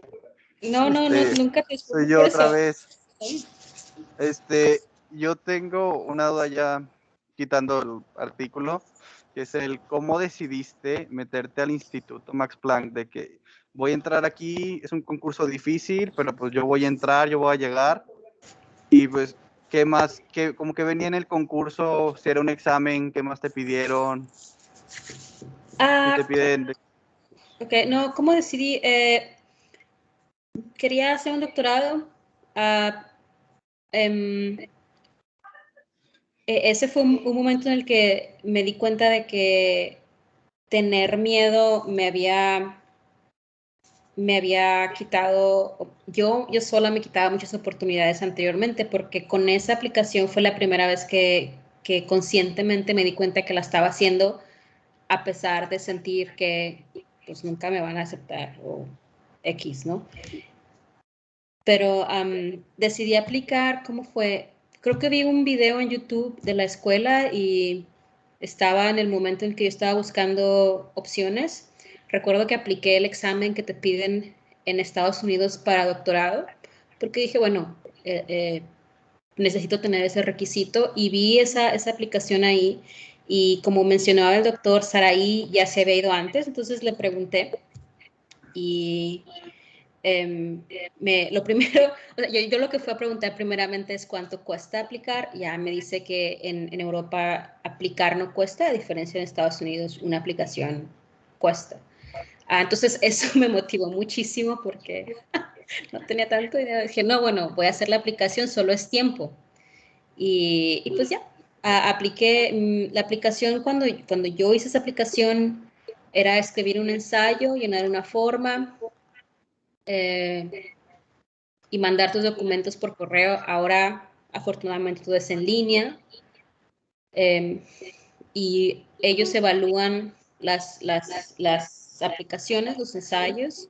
No, nunca te explico. Soy yo otra vez. Yo tengo una duda ya, quitando el artículo, que es el cómo decidiste meterte al Instituto Max Planck, de que voy a entrar aquí, es un concurso difícil, pero pues yo voy a entrar, yo voy a llegar, y pues, ¿qué más? Como que venía en el concurso, si era un examen, ¿qué más te pidieron? ¿Qué te piden? Ok, no, ¿cómo decidí? Quería hacer un doctorado. Ese fue un momento en el que me di cuenta de que tener miedo me había quitado, yo sola me quitaba muchas oportunidades anteriormente, porque con esa aplicación fue la primera vez que conscientemente me di cuenta que la estaba haciendo, a pesar de sentir que pues nunca me van a aceptar o X, ¿no? Pero decidí aplicar, ¿cómo fue? Creo que vi un video en YouTube de la escuela y estaba en el momento en que yo estaba buscando opciones. Recuerdo que apliqué el examen que te piden en Estados Unidos para doctorado, porque dije, bueno, necesito tener ese requisito, y vi esa aplicación ahí, y como mencionaba el doctor, Saraí ya se había ido antes, entonces le pregunté, y lo primero, o sea, yo lo que fui a preguntar primeramente es cuánto cuesta aplicar. Ya me dice que en Europa aplicar no cuesta, a diferencia de Estados Unidos una aplicación cuesta. Entonces eso me motivó muchísimo porque no tenía tanto dinero. Dije, no, bueno, voy a hacer la aplicación, solo es tiempo. Y pues ya, apliqué la aplicación. Cuando yo hice esa aplicación era escribir un ensayo, llenar una forma, y mandar tus documentos por correo. Ahora, afortunadamente, todo es en línea, y ellos evalúan las aplicaciones, los ensayos,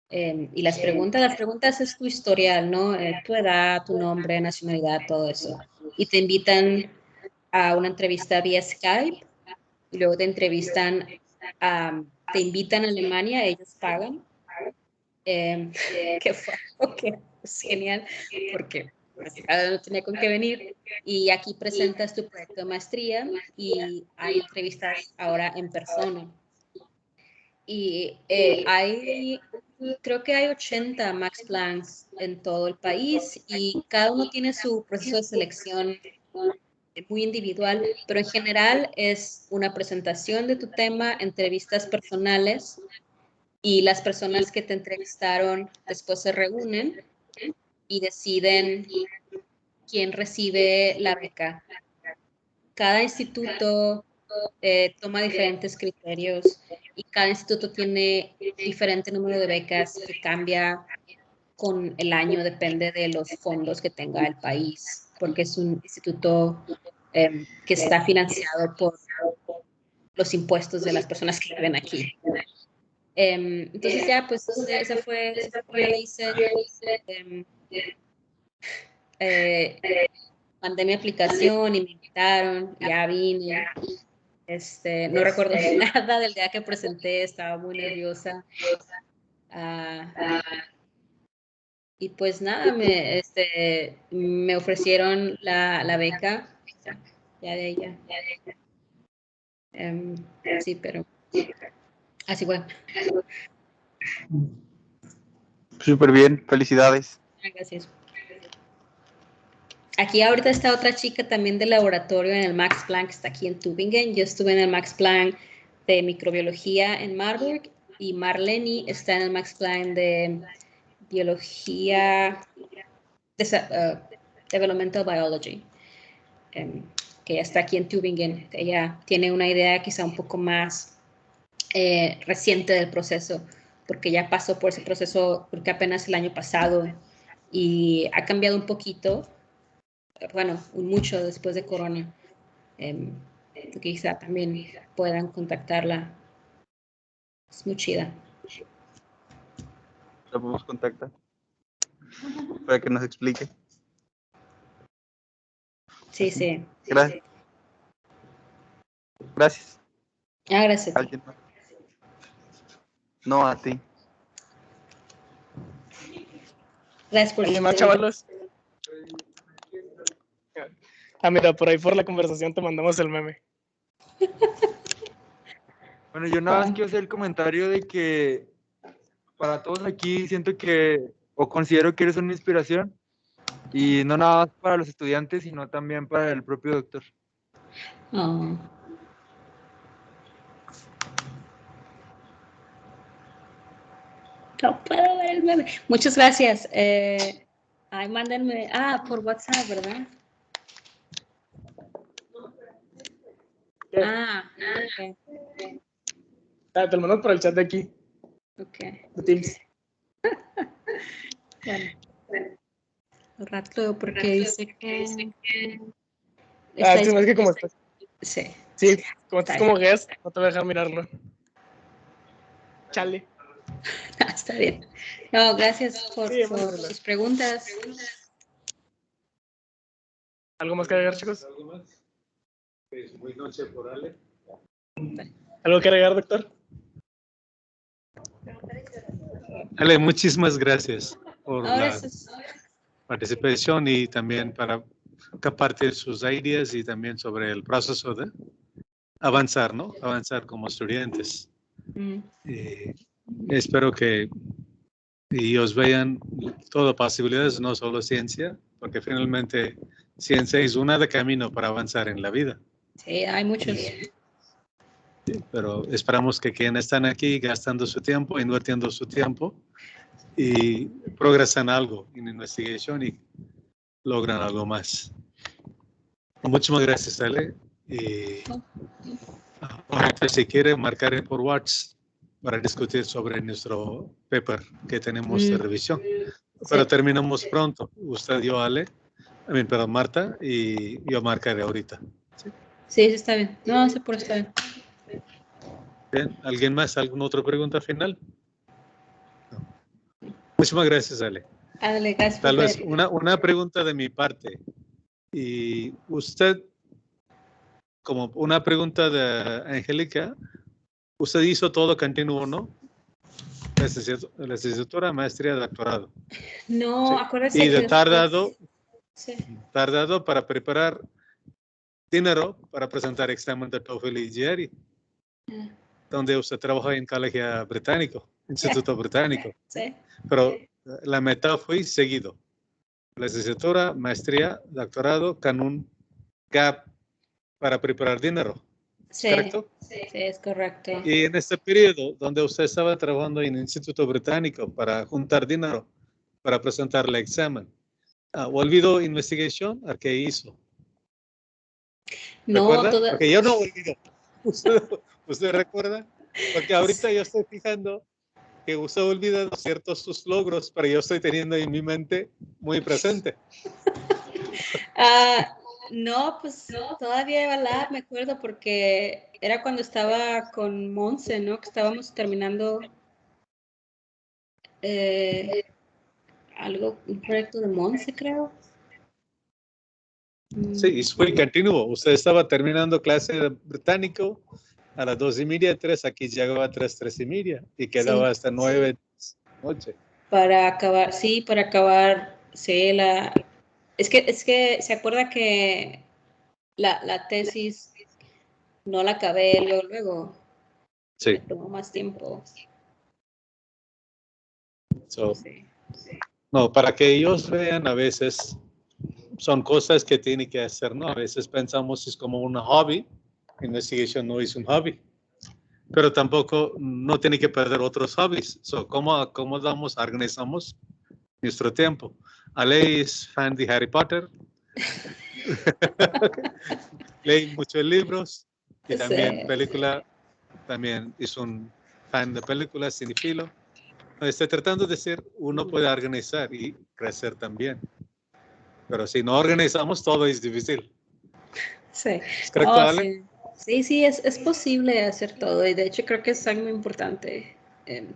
y las preguntas. Las preguntas es tu historial, ¿no? Tu edad, tu nombre, nacionalidad, todo eso. Y te invitan a una entrevista vía Skype, y luego te entrevistan, te invitan a Alemania, ellos pagan. Que fue es genial, porque pues, no tenía con qué venir, y aquí presentas tu proyecto de maestría, y hay entrevistas ahora en persona, y creo que hay 80 Max Plancks en todo el país, y cada uno tiene su proceso de selección muy individual, pero en general es una presentación de tu tema, entrevistas personales, y las personas que te entrevistaron después se reúnen y deciden quién recibe la beca. Cada instituto toma diferentes criterios, y cada instituto tiene diferente número de becas que cambia con el año, depende de los fondos que tenga el país, porque es un instituto que está financiado por los impuestos de las personas que viven aquí. Entonces ya, pues esa fue yo le hice, mandé mi aplicación y me invitaron, ya vine. No recuerdo nada del día que presenté, estaba muy nerviosa. Y pues nada, me ofrecieron la beca, ya de ella. Sí, pero así fue. Súper bien, felicidades. Gracias. Aquí ahorita está otra chica también del laboratorio en el Max Planck, está aquí en Tübingen. Yo estuve en el Max Planck de microbiología en Marburg, y Marleni está en el Max Planck de biología, developmental biology, que ya está aquí en Tübingen. Ella tiene una idea quizá un poco más reciente del proceso, porque ya pasó por ese proceso, porque apenas el año pasado, y ha cambiado un poquito. Bueno, mucho después de Corona, quizá también puedan contactarla. Es muy chida. La podemos contactar para que nos explique. Sí, sí. Gracias. Gracias. Gracias. ¿Alguien más? No, a ti. Gracias por ¿Alguien más, chavalos? Mira, por ahí por la conversación te mandamos el meme. Bueno, yo nada más quiero hacer el comentario de que para todos aquí siento que, o considero que eres una inspiración, y no nada más para los estudiantes, sino también para el propio doctor. Oh. No puedo ver el meme. Muchas gracias. Mándenme. Por WhatsApp, ¿verdad? Okay. Te lo mando por el chat de aquí. Ok. De Teams. Bueno. Al rato, porque dice que... sí, más que como estás. Sí. Sí, como estás como guest, no te voy a dejar mirarlo. Chale. Está bien. No, gracias por sus preguntas. ¿Algo más que agregar, chicos? Buenas noches por Ale. ¿Algo que agregar, doctor? Ale, muchísimas gracias por Ahora la participación y también para compartir sus ideas y también sobre el proceso de avanzar, ¿no? Avanzar como estudiantes. Espero que ellos vean todas posibilidades, no solo ciencia, porque finalmente ciencia es una de camino para avanzar en la vida. Sí, hay muchos. Pero esperamos que quienes están aquí gastando su tiempo, invirtiendo su tiempo y progresan algo en investigación y logran algo más. Muchas gracias, Ale. Y ahorita si quiere marcar por WhatsApp para discutir sobre nuestro paper que tenemos de revisión. Pero terminamos pronto. Usted dio Ale, perdón, Marta, y yo marcaré ahorita. Sí, está bien. No, se puede estar bien. Bien, ¿alguien más? ¿Alguna otra pregunta final? No. Muchas gracias, Ale. Ándale, gracias. Tal vez una pregunta de mi parte. Y usted, como una pregunta de Angélica, usted hizo todo continuo, ¿no? Licenciatura, maestría, doctorado. No, Sí. acuérdese Y que tardado después, para preparar dinero para presentar examen de TOEFL y GRE. Donde usted trabaja en Colegio Británico, Instituto Británico. Sí. Pero la meta fue seguido. Licenciatura, maestría, doctorado, con un gap para preparar dinero. Sí, ¿Correcto? sí, es correcto. Y en este periodo donde usted estaba trabajando en el Instituto Británico para juntar dinero para presentar el examen, ¿olvidó investigación? ¿A qué hizo? No, ¿Recuerda? Porque yo no olvido. ¿Usted recuerda? Porque ahorita yo estoy fijando que usted ha olvidado ciertos sus logros, pero yo estoy teniendo en mi mente muy presente. No, pues todavía me acuerdo porque era cuando estaba con Monse, ¿no? Que estábamos terminando un proyecto de Monse, creo. Sí, y fue continuo. Usted estaba terminando clase de británico a las 2:30, 3, aquí llegaba a 3, 3:30 y quedaba hasta 9 noche. Para acabar, sí, es que se acuerda que la tesis no la acabé luego. Sí. Me tomó más tiempo. No, para que ellos vean a veces son cosas que tienen que hacer, ¿no? A veces pensamos es como un hobby, investigación no es un hobby, pero tampoco no tiene que perder otros hobbies. ¿Cómo organizamos nuestro tiempo? Ale es fan de Harry Potter, lee muchos libros y también película, también es un fan de películas, cinefilo. Estoy tratando de decir, uno puede organizar y crecer también. Pero si no organizamos, todo es difícil. Sí. ¿Correcto, Ale? Sí, es posible hacer todo. Y de hecho creo que es algo muy importante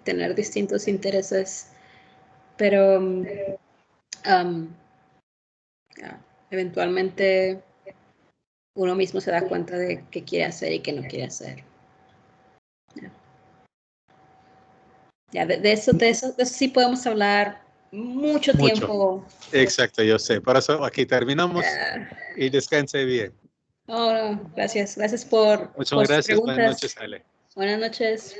tener distintos intereses. Pero eventualmente uno mismo se da cuenta de qué quiere hacer y qué no quiere hacer. Ya, de eso sí podemos hablar mucho tiempo. Exacto, yo sé. Por eso aquí terminamos y descanse bien. No, gracias por Muchas sus gracias. preguntas. Buenas noches, Ale. Buenas noches.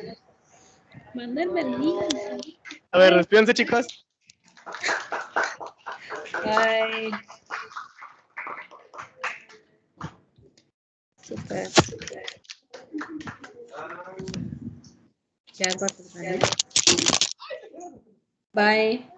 Mándenme el link. A ver, despídense, chicos. Bye. Super. Ya va a terminar. Bye.